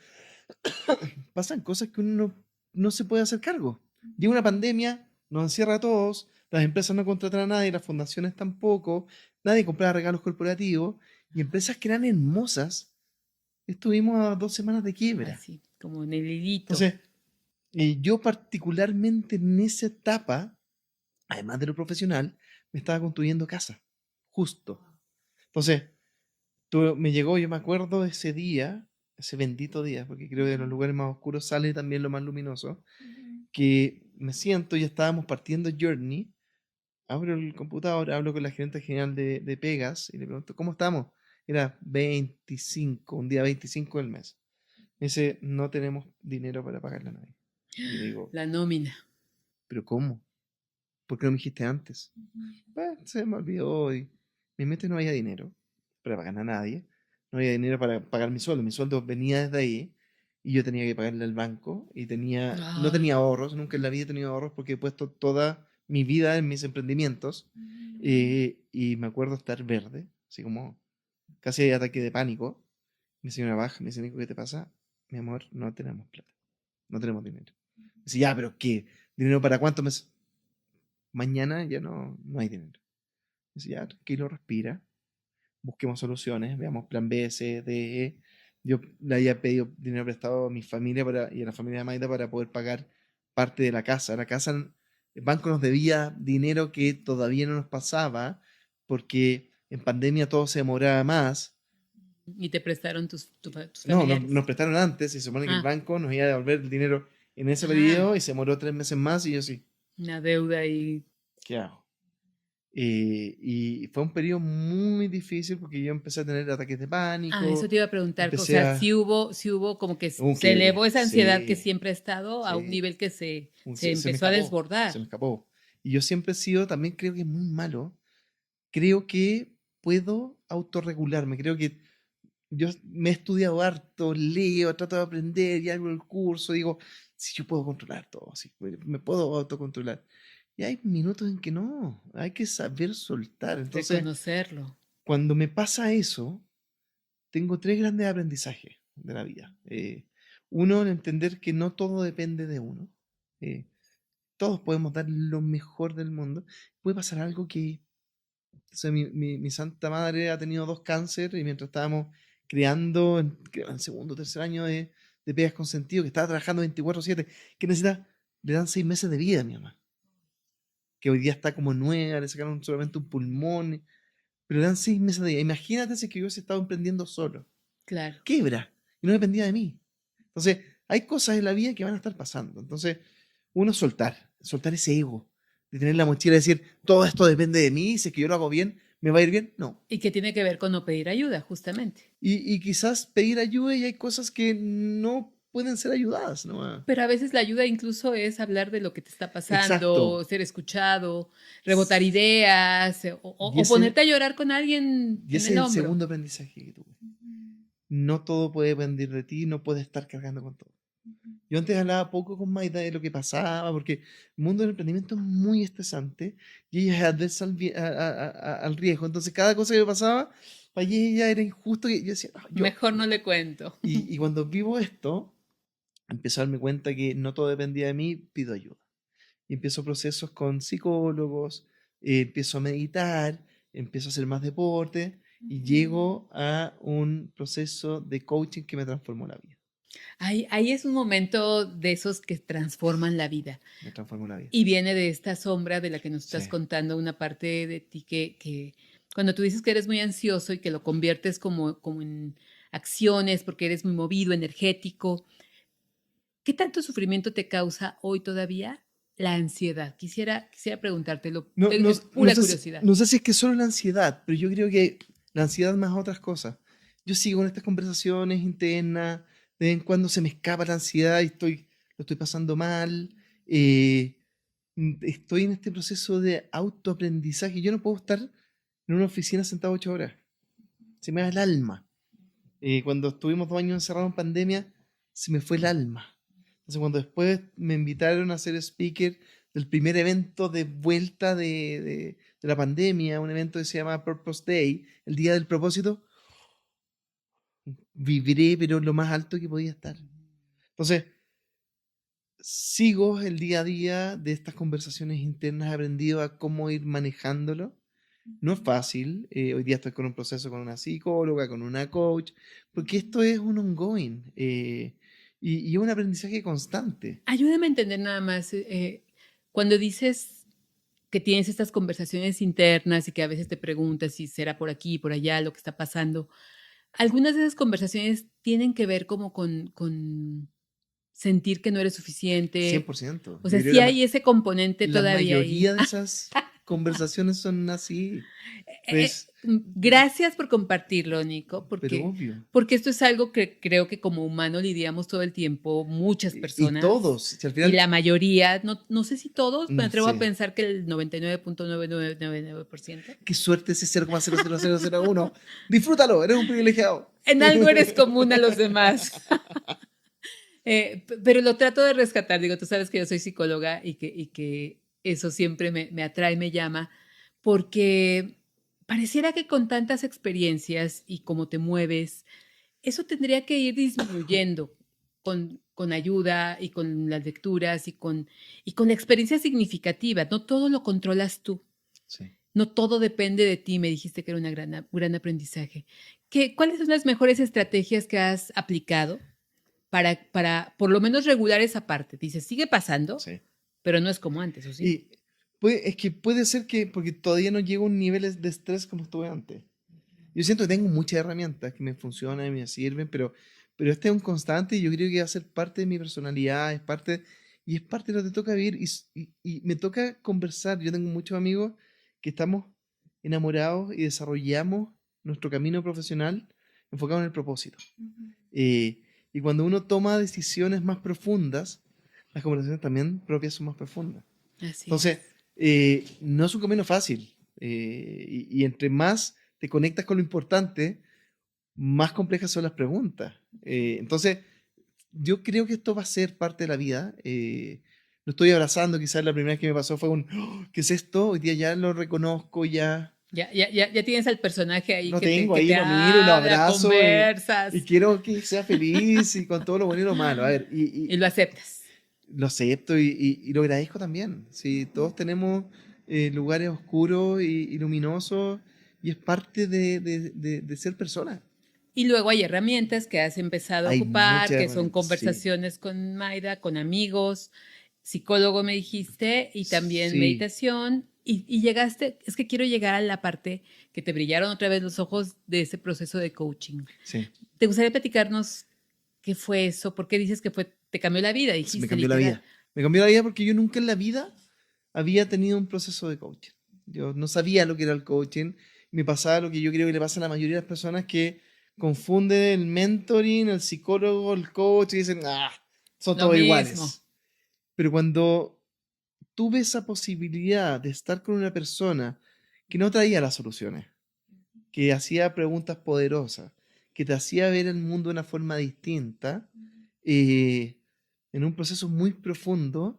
pasan cosas que uno no se puede hacer cargo. Llega una pandemia, nos encierra a todos, las empresas no contratan a nadie, las fundaciones tampoco, nadie compraba regalos corporativos y empresas que eran hermosas, estuvimos a 2 semanas de quiebra. Así, como en el hilito. Entonces, yo particularmente en esa etapa, además de lo profesional, me estaba construyendo casa, justo. Entonces, me llegó, yo me acuerdo de ese día, ese bendito día, porque creo que de los lugares más oscuros sale también lo más luminoso, que me siento y estábamos partiendo Journey, abro el computador, hablo con la gerente general de Pegas y le pregunto, ¿cómo estamos? Era 25, un día 25 del mes. Me dice, no tenemos dinero para pagarle a nadie. Y le digo, La nómina. ¿pero cómo? ¿Por qué no me dijiste antes? Bueno, se me olvidó y mi mente no había dinero para pagar a nadie, no había dinero para pagar mi sueldo venía desde ahí y yo tenía que pagarle al banco y no tenía ahorros, nunca en la vida he tenido ahorros porque he puesto toda mi vida en mis emprendimientos y me acuerdo estar verde, así como casi ataque de pánico. Mi señora baja, me dice, Nico, ¿qué te pasa? Mi amor, no tenemos plata, no tenemos dinero. Me dice, ya, pero ¿qué? ¿Dinero para cuántos meses? Mañana ya no hay dinero. Dice, ya, tranquilo, respira, busquemos soluciones, veamos plan B, C, D, E. Yo le había pedido dinero prestado a mi familia y a la familia de Maida para poder pagar parte de la casa. La casa, el banco nos debía dinero que todavía no nos pasaba porque en pandemia todo se demoraba más. Y te prestaron tus No, familiares. nos prestaron antes y se supone que el banco nos iba a devolver el dinero en ese periodo y se demoró 3 meses más y yo sí. Una deuda y... ¿Qué hago? Y fue un periodo muy difícil porque yo empecé a tener ataques de pánico. eso te iba a preguntar. O empecé sea, a... sí hubo como que un se quiebre, elevó esa ansiedad que sí, siempre ha estado a un sí. nivel que se me empezó a escapó, desbordar. se me escapó. Y yo siempre he sido, también creo que es muy malo, creo que puedo autorregularme, creo que yo me he estudiado harto, leo, trato de aprender y hago el curso, digo, si yo puedo controlar todo, sí, me puedo autocontrolar. Y hay minutos en que no, hay que saber soltar. Entonces, Reconocerlo. cuando me pasa eso, tengo 3 grandes aprendizajes de la vida. Uno, en entender que no todo depende de uno. Eh, todos podemos dar lo mejor del mundo. Puede pasar algo que, o sea, mi santa madre ha tenido 2 cánceres y mientras estábamos creando, creo, en segundo o tercer año de Pegas con Sentido, que estaba trabajando 24/7, que necesita, le dan 6 meses de vida a mi mamá, que hoy día está como nueva, le sacaron solamente un pulmón, pero le dan 6 meses de vida. Imagínate si que yo hubiese estado emprendiendo solo. Claro. Quiebra y no dependía de mí. Entonces, hay cosas en la vida que van a estar pasando. Entonces, uno soltar ese ego, de tener la mochila de decir, todo esto depende de mí, si es que yo lo hago bien, ¿me va a ir bien? No. Y que tiene que ver con no pedir ayuda, justamente. Y quizás pedir ayuda y hay cosas que no pueden ser ayudadas, ¿no? Pero a veces la ayuda incluso es hablar de lo que te está pasando, Exacto. ser escuchado, rebotar ideas o Y ese- ponerte a llorar con alguien Y en ese el es el hombro. segundo aprendizaje que tuve. No todo puede depender de ti, no puedes estar cargando con todo. Yo antes hablaba poco con Maida de lo que pasaba, porque el mundo del emprendimiento es muy estresante y ella es adversa al riesgo. Entonces, cada cosa que me pasaba, para ella era injusto. Y yo decía, "Ah, Mejor no le cuento. Y cuando vivo esto, empiezo a darme cuenta que no todo dependía de mí, pido ayuda. Y empiezo procesos con psicólogos, empiezo a meditar, empiezo a hacer más deporte y llego a un proceso de coaching que me transformó la vida. Ahí es un momento de esos que transforman la vida. Me transformó la vida. Y viene de esta sombra de la que nos estás Sí. contando, una parte de ti que cuando tú dices que eres muy ansioso y que lo conviertes como en acciones porque eres muy movido, energético, ¿qué tanto sufrimiento te causa hoy todavía la ansiedad? Quisiera preguntártelo, No, no, es pura curiosidad. no sé si es que solo la ansiedad, pero yo creo que la ansiedad más otras cosas. Yo sigo en estas conversaciones internas, de vez en cuando se me escapa la ansiedad y lo estoy pasando mal. eh, Estoy en este proceso de autoaprendizaje. Yo no puedo estar en una oficina sentado 8 horas. Se me va el alma. Cuando estuvimos 2 años encerrados en pandemia, se me fue el alma. Entonces, cuando después me invitaron a ser speaker del primer evento de vuelta de la pandemia, un evento que se llama Purpose Day, el Día del Propósito, vibré, pero lo más alto que podía estar. Entonces, sigo el día a día de estas conversaciones internas, he aprendido a cómo ir manejándolo. No es fácil, hoy día estoy con un proceso con una psicóloga, con una coach, porque esto es un ongoing y un aprendizaje constante. Ayúdame a entender nada más, cuando dices que tienes estas conversaciones internas y que a veces te preguntas si será por aquí, por allá, lo que está pasando, algunas de esas conversaciones tienen que ver como con sentir que no eres suficiente. 100%. O Yo sea, creo sí que hay ese componente la todavía ahí. mayoría de esas conversaciones son así. Pues, Gracias por compartirlo, Nico, pero obvio. porque esto es algo que creo que como humano lidiamos todo el tiempo, muchas Y personas. todos, si al Y final, la mayoría, no sé si todos, me atrevo a sí. pensar que el 99.9999%. Qué suerte ese 0,00001. Disfrútalo, eres un privilegiado. En algo eres común a los demás. Pero lo trato de rescatar. Digo, tú sabes que yo soy psicóloga y que eso siempre me atrae, me llama, porque pareciera que con tantas experiencias y cómo te mueves, eso tendría que ir disminuyendo con ayuda y con las lecturas y con la experiencia significativa. No todo lo controlas tú. Sí. No todo depende de ti. Me dijiste que era un gran aprendizaje. ¿Cuáles son las mejores estrategias que has aplicado para por lo menos regular esa parte? Dices, sigue pasando, Sí. pero no es como antes, ¿o sí? Y es que puede ser que, porque todavía no llego a un nivel de estrés como estuve antes. Yo siento que tengo muchas herramientas que me funcionan y me sirven, pero este es un constante y yo creo que va a ser parte de mi personalidad, y es parte de lo que toca vivir y me toca conversar. Yo tengo muchos amigos que estamos enamorados y desarrollamos nuestro camino profesional enfocado en el propósito. Eh, y cuando uno toma decisiones más profundas, las conversaciones también propias son más profundas. Así Entonces, no es un camino fácil. Y entre más te conectas con lo importante, más complejas son las preguntas. Entonces, yo creo que esto va a ser parte de la vida. Lo estoy abrazando, quizás la primera vez que me pasó fue un, "Oh, ¿qué es esto? Hoy día ya lo reconozco, ya Ya tienes al personaje ahí lo que tengo que ahí, te lo miro, lo habla, abrazo conversas y quiero que sea feliz y con todo lo bueno y lo malo. A ver, y lo aceptas. lo acepto y lo agradezco también. Sí, todos tenemos lugares oscuros y luminosos y es parte de ser persona. Y luego hay herramientas que has empezado a Hay ocupar, muchas que son herramientas, sí. conversaciones con Maida, con amigos, psicólogo me dijiste, y también Sí. meditación. Y llegaste, es que quiero llegar a la parte que te brillaron otra vez los ojos de ese proceso de coaching. Sí. ¿Te gustaría platicarnos qué fue eso? ¿Por qué dices que te cambió la vida? Dijiste, Me cambió la literal. vida. Me cambió la vida porque yo nunca en la vida había tenido un proceso de coaching. Yo no sabía lo que era el coaching. Me pasaba lo que yo creo que le pasa a la mayoría de las personas que confunden el mentoring, el psicólogo, el coach y dicen, son Lo todos mismo. iguales. Pero cuando tuve esa posibilidad de estar con una persona que no traía las soluciones, que hacía preguntas poderosas, que te hacía ver el mundo de una forma distinta, en un proceso muy profundo,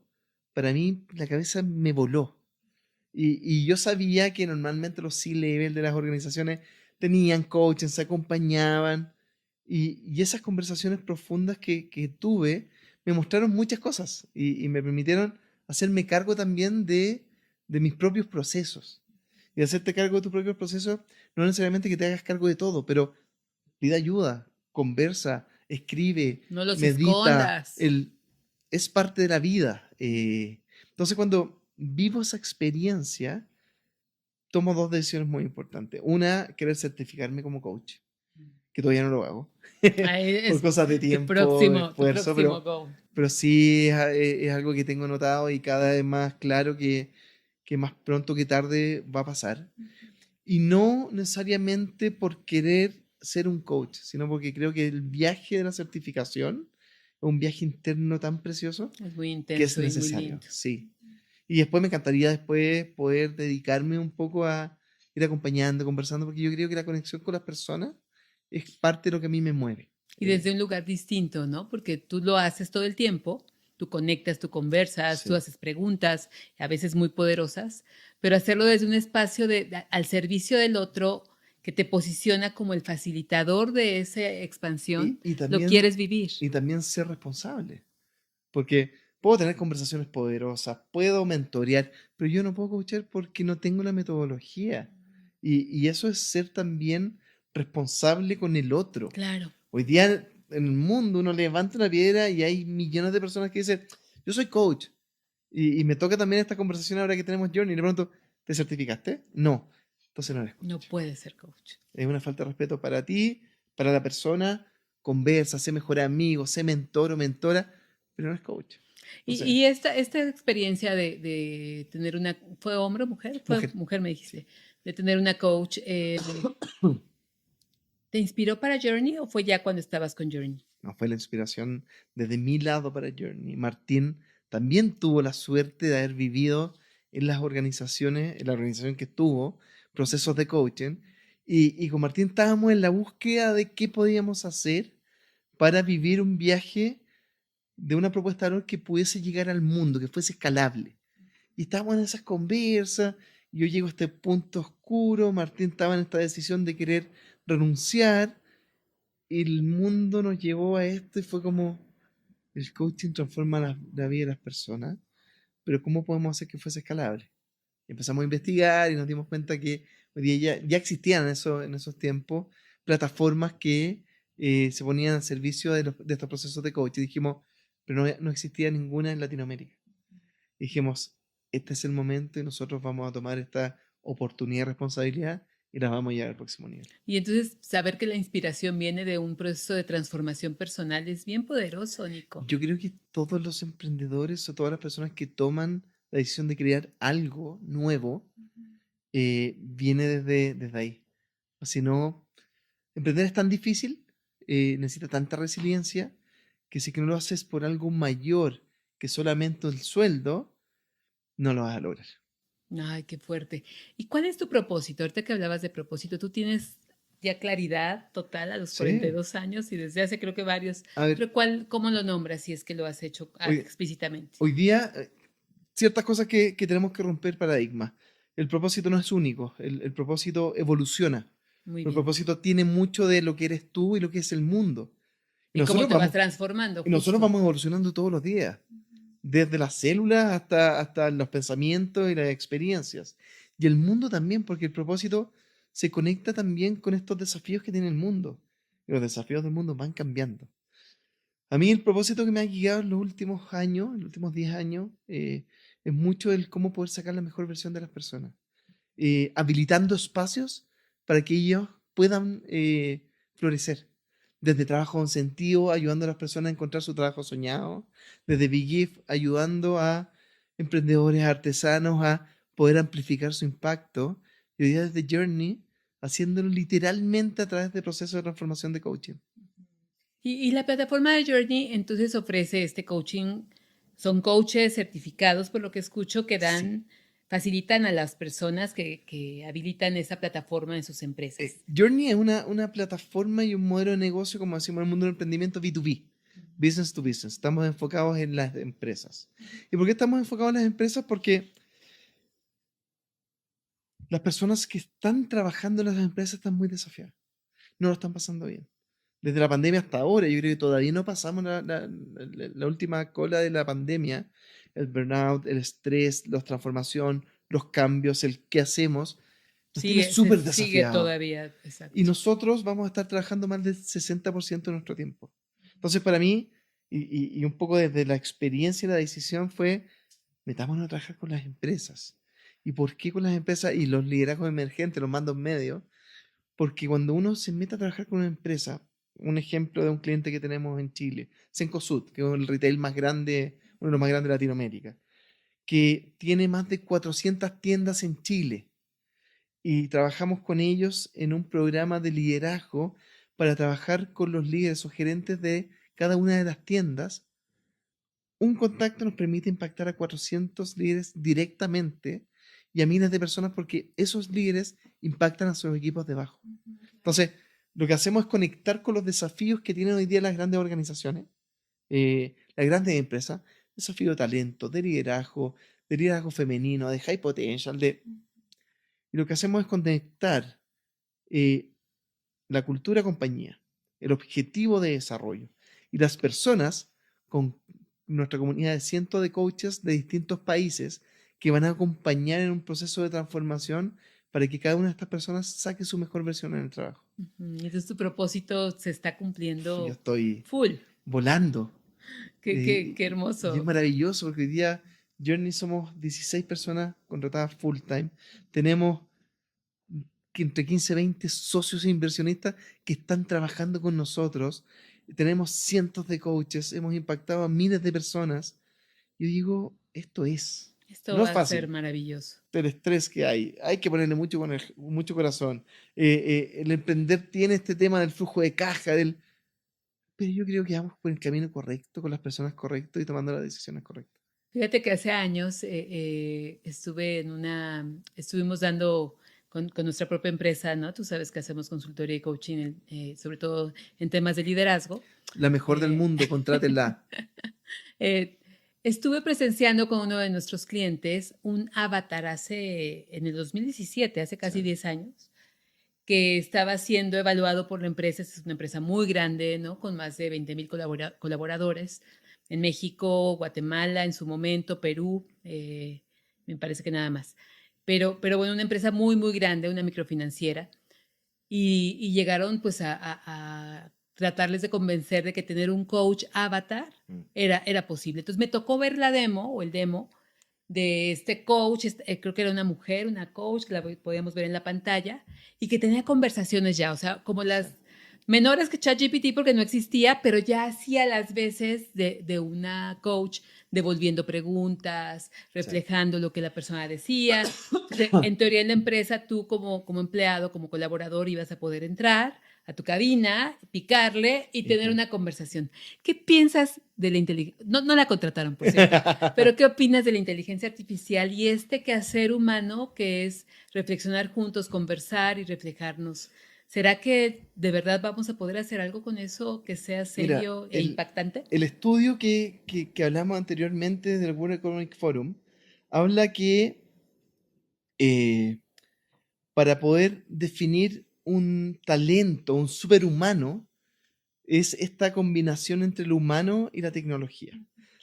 para mí la cabeza me voló. Y yo sabía que normalmente los C-level de las organizaciones tenían coaches, se acompañaban, y esas conversaciones profundas que tuve me mostraron muchas cosas y me permitieron hacerme cargo también de mis propios procesos. Y hacerte cargo de tus propios procesos, no necesariamente que te hagas cargo de todo, pero pide ayuda, conversa, escribe, No los medita. escondas. Es parte de la vida. Entonces, cuando vivo esa experiencia, tomo dos decisiones muy importantes. Una, querer certificarme como coach, que todavía no lo hago, Ahí por es cosas de tiempo, de tu esfuerzo, próximo goal. pero sí es algo que tengo notado y cada vez más claro que más pronto que tarde va a pasar. Y no necesariamente por querer ser un coach, sino porque creo que el viaje de la certificación es un viaje interno tan precioso Es muy que es intenso y muy necesario, lindo. sí. Y después me encantaría después poder dedicarme un poco a ir acompañando, conversando, porque yo creo que la conexión con las personas es parte de lo que a mí me mueve. Y desde un lugar distinto, ¿no? Porque tú lo haces todo el tiempo, tú conectas, tú conversas, tú Sí. haces preguntas, a veces muy poderosas, pero hacerlo desde un espacio al servicio del otro que te posiciona como el facilitador de esa expansión, Y lo también, quieres vivir. y también ser responsable, porque puedo tener conversaciones poderosas, puedo mentorear, pero yo no puedo coachar porque no tengo la metodología. Y eso es ser también responsable con el otro. Claro, Hoy día en el mundo uno levanta una piedra y hay millones de personas que dicen, yo soy coach. Y me toca también esta conversación ahora que tenemos Journey. Y de pronto, ¿te certificaste? No. Entonces no eres no coach. puedes ser coach. Es una falta de respeto para ti, para la persona. Conversa, sé mejor amigo, sé mentor o mentora, pero no es coach. Entonces, Y esta experiencia de tener una, ¿fue hombre o mujer? Fue mujer. mujer, me Sí. dijiste, de tener una coach, ¿te inspiró para Journey o fue ya cuando estabas con Journey? No fue la inspiración desde mi lado para Journey. Martín también tuvo la suerte de haber vivido en las organizaciones, en la organización que estuvo, procesos de coaching. Y con Martín estábamos en la búsqueda de qué podíamos hacer para vivir un viaje de una propuesta de valor que pudiese llegar al mundo, que fuese escalable. Y estábamos en esas conversas, yo llego a este punto oscuro, Martín estaba en esta decisión de querer renunciar, y el mundo nos llevó a esto y fue como, el coaching transforma la vida de las personas, pero ¿cómo podemos hacer que fuese escalable? Y empezamos a investigar y nos dimos cuenta que hoy día ya existían en esos tiempos plataformas que se ponían al servicio de estos procesos de coaching. Y dijimos, pero no existía ninguna en Latinoamérica. Y dijimos, este es el momento y nosotros vamos a tomar esta oportunidad y responsabilidad y la vamos a llevar al próximo nivel. Y entonces saber que la inspiración viene de un proceso de transformación personal es bien poderoso, Nico. Yo creo que todos los emprendedores o todas las personas que toman la decisión de crear algo nuevo viene desde ahí. O si no, emprender es tan difícil, necesita tanta resiliencia, que si que no lo haces por algo mayor que solamente el sueldo, no lo vas a lograr. Ay, qué fuerte. ¿Y cuál es tu propósito? Ahorita que hablabas de propósito, tú tienes ya claridad total a los Sí. 42 años y desde hace creo que varios, A ver, pero ¿cómo lo nombras si es que lo has hecho hoy, explícitamente? hoy día, ciertas cosas que tenemos que romper paradigmas. El propósito no es único, el propósito evoluciona. Muy El bien. propósito tiene mucho de lo que eres tú y lo que es el mundo. Y ¿Y cómo nosotros te vas vamos, transformando y nosotros justo? vamos evolucionando todos los días, desde las células hasta los pensamientos y las experiencias. Y el mundo también, porque el propósito se conecta también con estos desafíos que tiene el mundo. Y los desafíos del mundo van cambiando. A mí el propósito que me ha guiado en los últimos años, en los últimos 10 años, es mucho el cómo poder sacar la mejor versión de las personas. Habilitando espacios para que ellos puedan florecer. Desde trabajo con sentido, ayudando a las personas a encontrar su trabajo soñado. Desde Big If, ayudando a emprendedores, artesanos a poder amplificar su impacto. Y hoy día desde Journey, haciéndolo literalmente a través de procesos de transformación de coaching. Y la plataforma de Journey entonces ofrece este coaching, son coaches certificados por lo que escucho que Sí. facilitan a las personas que habilitan esa plataforma en sus empresas. Journey es una plataforma y un modelo de negocio, como decimos en el mundo del emprendimiento, B2B, business to business. Estamos enfocados en las empresas. ¿Y por qué estamos enfocados en las empresas? Porque las personas que están trabajando en las empresas están muy desafiadas. No lo están pasando bien. desde la pandemia hasta ahora. Yo creo que todavía no pasamos la última cola de la pandemia, el burnout, el estrés, la transformación, los cambios, el qué hacemos, nos tiene Se súper sigue desafiados. todavía, Y exacto. nosotros vamos a estar trabajando más del 60% de nuestro tiempo. Entonces, para mí, y un poco desde la experiencia y la decisión fue, metámonos a trabajar con las empresas. ¿Y por qué con las empresas y los liderazgos emergentes, los mandos medios? Porque cuando uno se mete a trabajar con una empresa, un ejemplo de un cliente que tenemos en Chile, Cencosud, que es el retail más grande, uno de los más grandes de Latinoamérica, que tiene más de 400 tiendas en Chile y trabajamos con ellos en un programa de liderazgo para trabajar con los líderes o gerentes de cada una de las tiendas. Un contacto nos permite impactar a 400 líderes directamente y a miles de personas porque esos líderes impactan a sus equipos debajo. Entonces, lo que hacemos es conectar con los desafíos que tienen hoy día las grandes organizaciones, las grandes empresas, desafío de liderazgo femenino, de high potential, y lo que hacemos es conectar eh, la cultura compañía, el objetivo de desarrollo y las personas con nuestra comunidad de cientos de coaches de distintos países que van a acompañar en un proceso de transformación para que cada una de estas personas saque su mejor versión en el trabajo. Entonces tu propósito se está Yo cumpliendo estoy full. volando Qué y es hermoso. maravilloso porque hoy día Journey somos 16 personas contratadas full time. Tenemos entre 15 y 20 socios e inversionistas que están trabajando con nosotros. Tenemos cientos de coaches, hemos impactado a miles de personas. Yo digo, esto es. Esto No es va a ser fácil. maravilloso. El estrés que hay que ponerle mucho corazón. El emprender tiene este tema del flujo de caja, pero yo creo que vamos por el camino correcto, con las personas correctas y tomando las decisiones correctas. Fíjate que hace años estuvimos dando con nuestra propia empresa, ¿no? Tú sabes que hacemos consultoría y coaching, sobre todo en temas de liderazgo. La mejor del Eh, mundo, contrátenla. eh, Estuve presenciando con uno de nuestros clientes un avatar en el 2017, hace Sí. casi 10 años, que estaba siendo evaluado por la empresa. Es una empresa muy grande, ¿no? Con más de 20,000 colaboradores en México, Guatemala, en su momento, Perú, me parece que nada más. Pero bueno, una empresa muy, muy grande, una microfinanciera, y llegaron pues a tratarles de convencer de que tener un coach avatar era posible. Entonces me tocó ver la demo o el demo de este coach, creo que era una mujer, una coach, que la podíamos ver en la pantalla, y que tenía conversaciones ya, o sea, como las menores que ChatGPT porque no existía, pero ya hacía las veces de una coach, devolviendo preguntas, reflejando lo que la persona decía. Entonces, en teoría en la empresa, tú como empleado, como colaborador, ibas a poder entrar a tu cabina, picarle y tener una conversación. ¿Qué piensas de la inteligencia? No, no la contrataron, por cierto, pero ¿qué opinas de la inteligencia artificial y este quehacer humano que es reflexionar juntos, conversar y reflejarnos? ¿Será que de verdad vamos a poder hacer algo con eso que sea Mira, serio e impactante? el estudio que hablamos anteriormente del World Economic Forum habla que eh, para poder definir un talento, un superhumano, es esta combinación entre lo humano y la tecnología.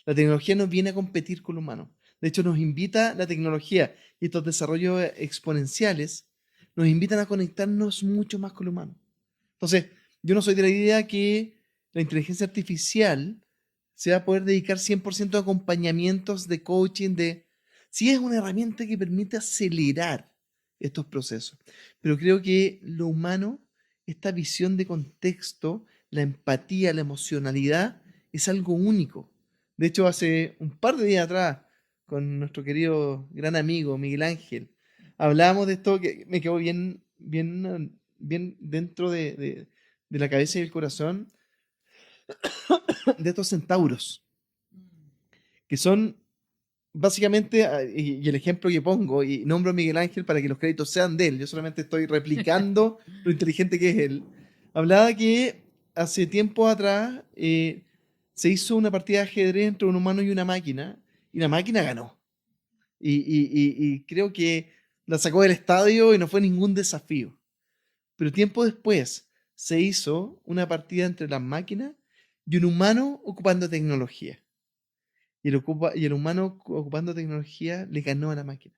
La tecnología nos viene a competir con lo humano. De hecho, nos invita la tecnología y estos desarrollos exponenciales nos invitan a conectarnos mucho más con lo humano. Entonces, yo no soy de la idea que la inteligencia artificial se va a poder dedicar 100% a acompañamientos de coaching, sí es una herramienta que permite acelerar estos procesos, pero creo que lo humano, esta visión de contexto, la empatía, la emocionalidad, es algo único. De hecho, hace un par de días atrás, con nuestro querido gran amigo Miguel Ángel, hablábamos de esto que me quedó bien dentro de la cabeza y el corazón, de estos centauros, que son básicamente, y el ejemplo que pongo, y nombro a Miguel Ángel para que los créditos sean de él, yo solamente estoy replicando lo inteligente que es él, hablaba que hace tiempo atrás se hizo una partida de ajedrez entre un humano y la máquina ganó. Y creo que la sacó del estadio y no fue ningún desafío. Pero tiempo después se hizo una partida entre las máquinas y un humano ocupando tecnología. Y el humano ocupando tecnología le ganó a la máquina.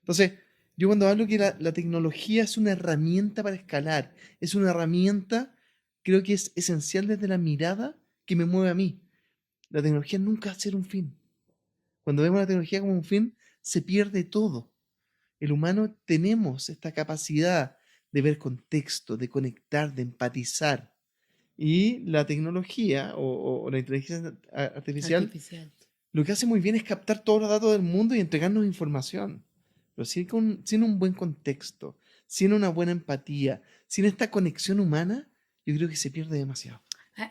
Entonces, yo cuando hablo que la tecnología es una herramienta para escalar, es una herramienta, creo que es esencial desde la mirada que me mueve a mí. La tecnología nunca va a ser un fin. Cuando vemos la tecnología como un fin, se pierde todo. El humano tenemos esta capacidad de ver contexto, de conectar, de empatizar. Y la tecnología o la inteligencia artificial Artificial. lo que hace muy bien es captar todos los datos del mundo y entregarnos información. Pero sin un buen contexto, sin una buena empatía, sin esta conexión humana, yo creo que se pierde demasiado.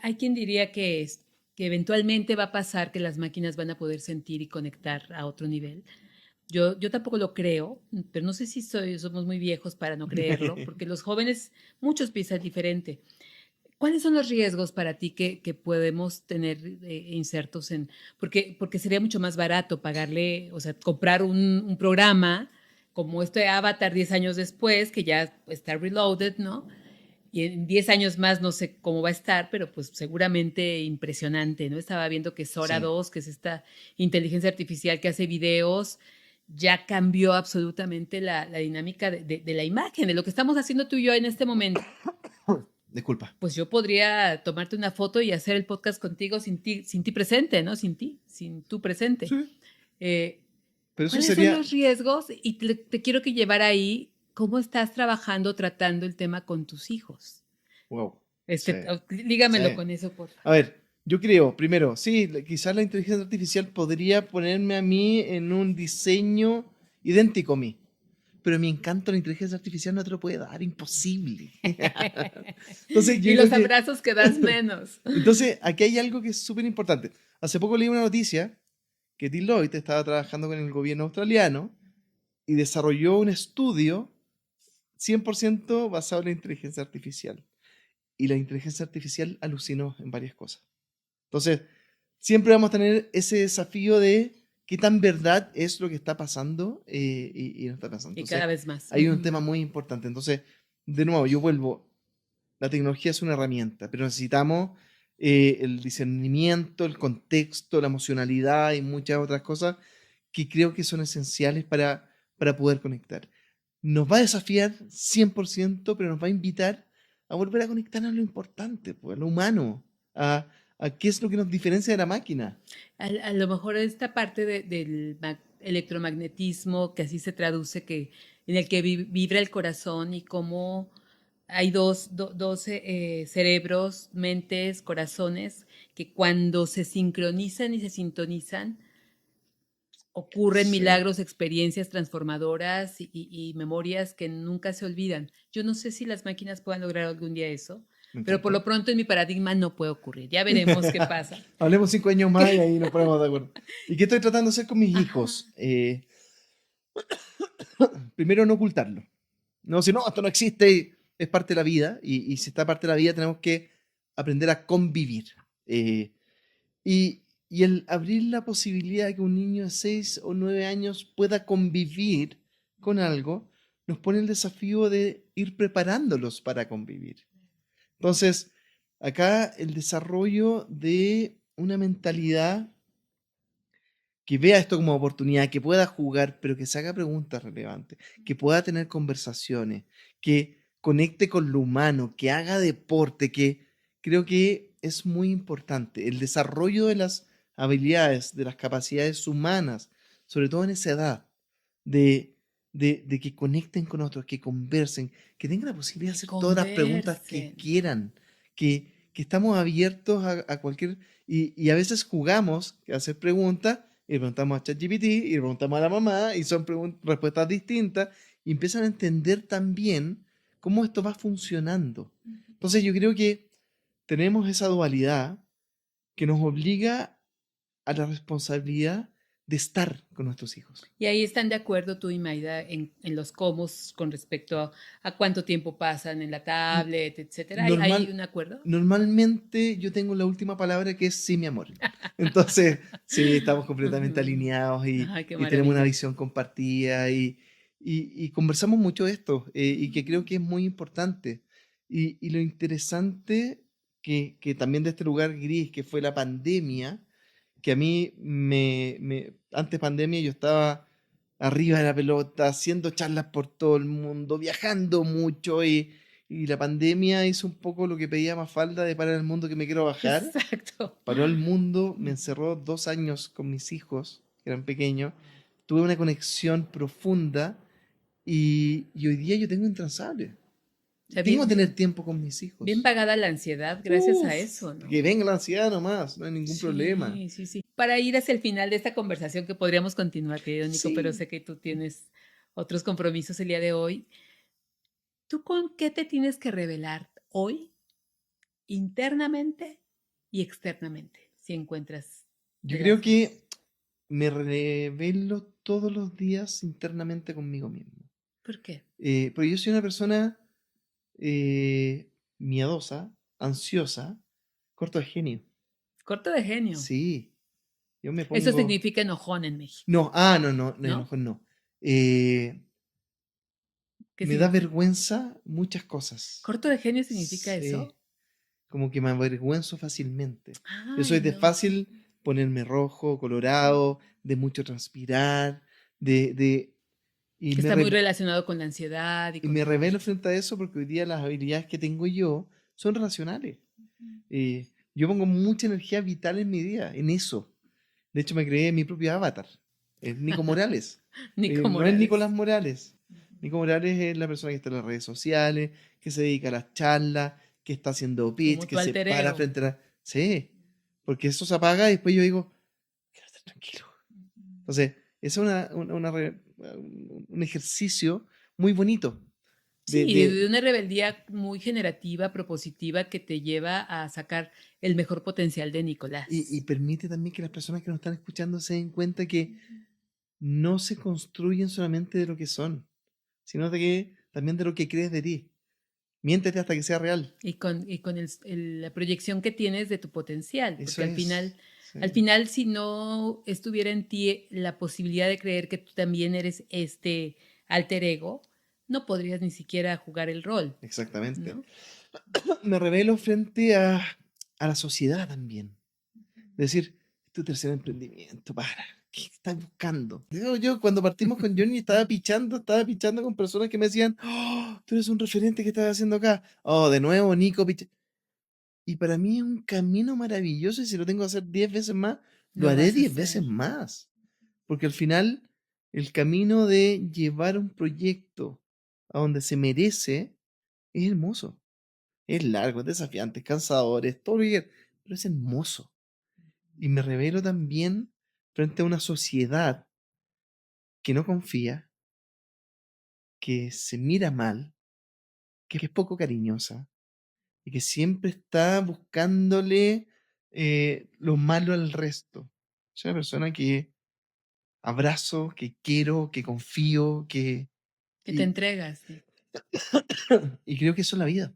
Hay quien diría que eventualmente va a pasar que las máquinas van a poder sentir y conectar a otro nivel. Yo tampoco lo creo, pero no sé si somos muy viejos para no creerlo, porque los jóvenes, muchos piensan diferente. ¿Cuáles son los riesgos para ti que podemos tener insertos en? Porque sería mucho más barato pagarle, o sea, comprar un programa como este Avatar 10 años después, que ya está reloaded, ¿no? Y en 10 años más no sé cómo va a estar, pero pues seguramente impresionante, ¿no? Estaba viendo que Sora Sí. 2, que es esta inteligencia artificial que hace videos, ya cambió absolutamente la dinámica de la imagen, de lo que estamos haciendo tú y yo en este momento. Disculpa. Pues yo podría tomarte una foto y hacer el podcast contigo sin ti presente, ¿no? Sin tú presente. Sí. Eh, Pero eso ¿Cuáles son sería... los riesgos? Y te quiero que llevar ahí cómo estás trabajando, tratando el tema con tus hijos. Wow. Sí. Dígamelo Sí. con eso, por A favor. ver, yo creo, primero, sí, quizás la inteligencia artificial podría ponerme a mí en un diseño idéntico a mí. Pero mi encanto a la inteligencia artificial no te lo puede dar, imposible. Entonces, yo Y creo los que... abrazos que das menos. Entonces, aquí hay algo que es súper importante. Hace poco leí una noticia que Deloitte estaba trabajando con el gobierno australiano y desarrolló un estudio 100% basado en la inteligencia artificial. Y la inteligencia artificial alucinó en varias cosas. Entonces, siempre vamos a tener ese desafío de qué tan verdad es lo que está pasando y no está pasando. Y Entonces, cada vez más. hay un tema muy importante. Entonces, de nuevo, yo vuelvo. La tecnología es una herramienta, pero necesitamos el discernimiento, el contexto, la emocionalidad y muchas otras cosas que creo que son esenciales para poder conectar. Nos va a desafiar 100%, pero nos va a invitar a volver a conectar a lo importante, pues, a lo humano, a qué es lo que nos diferencia de la máquina. A lo mejor esta parte del electromagnetismo, que así se traduce, en el que vibra el corazón y cómo hay dos cerebros, mentes, corazones, que cuando se sincronizan y se sintonizan, ocurren Sí, milagros, experiencias transformadoras y memorias que nunca se olvidan. Yo no sé si las máquinas puedan lograr algún día eso, me pero por encantó. lo pronto en mi paradigma no puede ocurrir. Ya veremos qué pasa. Hablemos 5 años más y ahí nos ponemos de acuerdo. ¿Y qué estoy tratando de hacer con mis Ajá. hijos? Primero, no ocultarlo. No, si no, esto no existe, es parte de la vida, y si está parte de la vida tenemos que aprender a convivir. Y el abrir la posibilidad de que un niño de 6 o 9 años pueda convivir con algo, nos pone el desafío de ir preparándolos para convivir. Entonces, acá el desarrollo de una mentalidad que vea esto como oportunidad, que pueda jugar, pero que se haga preguntas relevantes, que pueda tener conversaciones, que conecte con lo humano, que haga deporte, que creo que es muy importante. El desarrollo de las habilidades, de las capacidades humanas, sobre todo en esa edad, de que conecten con otros, que conversen, que tengan la posibilidad de Que hacer todas las preguntas que conversen. quieran, que estamos abiertos a cualquier... Y a veces jugamos a hacer preguntas y le preguntamos a ChatGPT y le preguntamos a la mamá y son respuestas distintas y empiezan a entender también cómo esto va funcionando. Entonces yo creo que tenemos esa dualidad que nos obliga a la responsabilidad de estar con nuestros hijos. Y ahí están de acuerdo tú y Maida en los cómo con respecto a cuánto tiempo pasan en la tablet, etcétera. ¿Hay Normal, un acuerdo? Normalmente yo tengo la última palabra que es sí, mi amor. Entonces, sí, estamos completamente Ujú. alineados Ay, qué y tenemos una maravilla. visión compartida y conversamos mucho de esto y que creo que es muy importante. Y lo interesante que también de este lugar gris, que fue la pandemia, que a mí antes pandemia yo estaba arriba de la pelota, haciendo charlas por todo el mundo, viajando mucho y la pandemia hizo un poco lo que pedía Mafalda de parar el mundo que me quiero bajar. Exacto. Paró el mundo, me encerró 2 años con mis hijos, que eran pequeños, tuve una conexión profunda y hoy día yo tengo intransable. O sea, Tengo que tener tiempo con mis hijos. bien pagada la ansiedad gracias a Uf, eso, ¿no? que venga la ansiedad nomás, no hay ningún problema. Sí, sí, sí. Para ir hacia el final de esta conversación que podríamos continuar, querido Nico, pero Sí. sé que tú tienes otros compromisos el día de hoy. ¿Tú con qué te tienes que revelar hoy, internamente y externamente, si encuentras Yo de creo las dos? que me revelo todos los días internamente conmigo mismo. ¿Por qué? Porque yo soy una persona miedosa, ansiosa, corto de genio. Corto de genio. Sí, yo me Eso pongo... significa enojón en México, No, no, ¿no? enojón no. Eh, ¿Qué Me da significa? vergüenza muchas cosas. ¿Corto de genio significa Sí, eso? como que me avergüenzo fácilmente. Yo soy Ay, de no. fácil ponerme rojo, colorado, de mucho transpirar, de y Que me, está muy re- relacionado con la ansiedad y y con me todo revelo esto. frente a eso porque hoy día las habilidades que tengo yo son racionales. Yo pongo mucha energía vital en mi día, en eso. De hecho, me creé mi propio avatar. Es Nico Morales. Nico No es Nicolás Morales. Morales. Nico Morales es la persona que está en las redes sociales, que se dedica a las charlas, que está haciendo pitch, Como que tu se alter para ego. frente a la... Sí, porque eso se apaga y después yo digo, quiero estar tranquilo. Entonces, es un ejercicio muy bonito. De, Sí, de, de una rebeldía muy generativa, propositiva, que te lleva a sacar el mejor potencial de y Nicolás. permite también que las personas que nos están escuchando se den cuenta que no se construyen solamente de lo que son, sino de que también de lo que crees de ti. Miéntete hasta que sea real. Y con la proyección que tienes de tu potencial, Eso porque es. al Sí, final, si no estuviera en ti la posibilidad de creer que tú también eres este alter ego, no podrías ni siquiera jugar el rol, exactamente. ¿no? Me revelo frente a la sociedad también. Decir, tu tercer emprendimiento, ¿qué estás buscando? Yo cuando partimos con Johnny estaba pichando con personas que me decían, oh, tú eres un referente que estás haciendo acá. Oh, de nuevo, Nico, y para mí es un camino maravilloso y si lo tengo que hacer 10 veces más, lo Lo haré vas a 10 hacer. veces más. Porque al final, el camino de llevar un proyecto a donde se merece es hermoso. Es largo, es desafiante, es cansador, es todo lo que quieras, pero es hermoso. Y me revelo también frente a una sociedad que no confía, que se mira mal, que es poco cariñosa y que siempre está buscándole lo malo al resto. Soy una persona que abrazo, que quiero, que confío, Que te y, entregas, Nico. y creo que eso es la vida.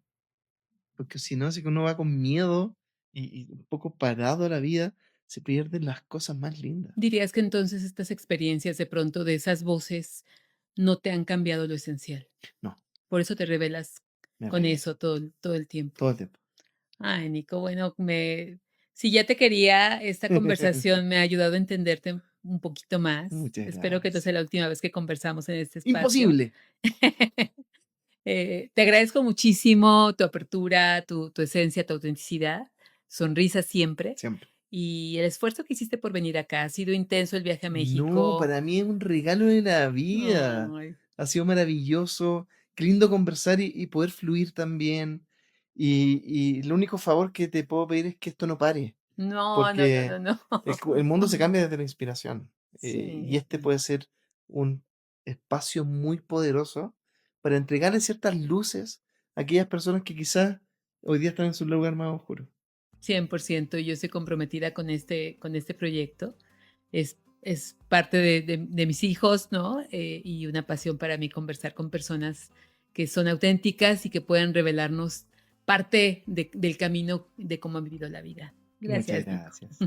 Porque si no, si que uno va con miedo y un poco parado a la vida, se pierden las cosas más lindas. ¿Dirías que entonces estas experiencias de pronto de esas voces no te han cambiado lo esencial? No, Por eso te revelas me con revelo eso todo el tiempo. todo el tiempo. Ay, Nico, bueno, si ya te quería, esta conversación me ha ayudado a entenderte un poquito más. Muchas Espero que no gracias. sea la última vez que conversamos en este espacio. Imposible. Te agradezco muchísimo tu apertura, tu esencia, tu autenticidad, sonrisa siempre Siempre. y el esfuerzo que hiciste por venir acá. Ha sido intenso el viaje a No, México. para mí es un regalo de la vida. Ay, Ha sido maravilloso. Qué lindo conversar y poder fluir también. Y el único favor que te puedo pedir es que esto no pare. no, no, no, no, Porque no. el mundo se cambia desde la inspiración. Y Sí, este puede ser un espacio muy poderoso para entregarle ciertas luces a aquellas personas que quizás hoy día están en su lugar más oscuro. 100%. Yo estoy comprometida con este proyecto. Es parte de mis hijos, ¿no? Y una pasión para mí conversar con personas que son auténticas y que puedan revelarnos parte del camino de cómo han vivido la vida. Muchas Gracias, Nico. gracias.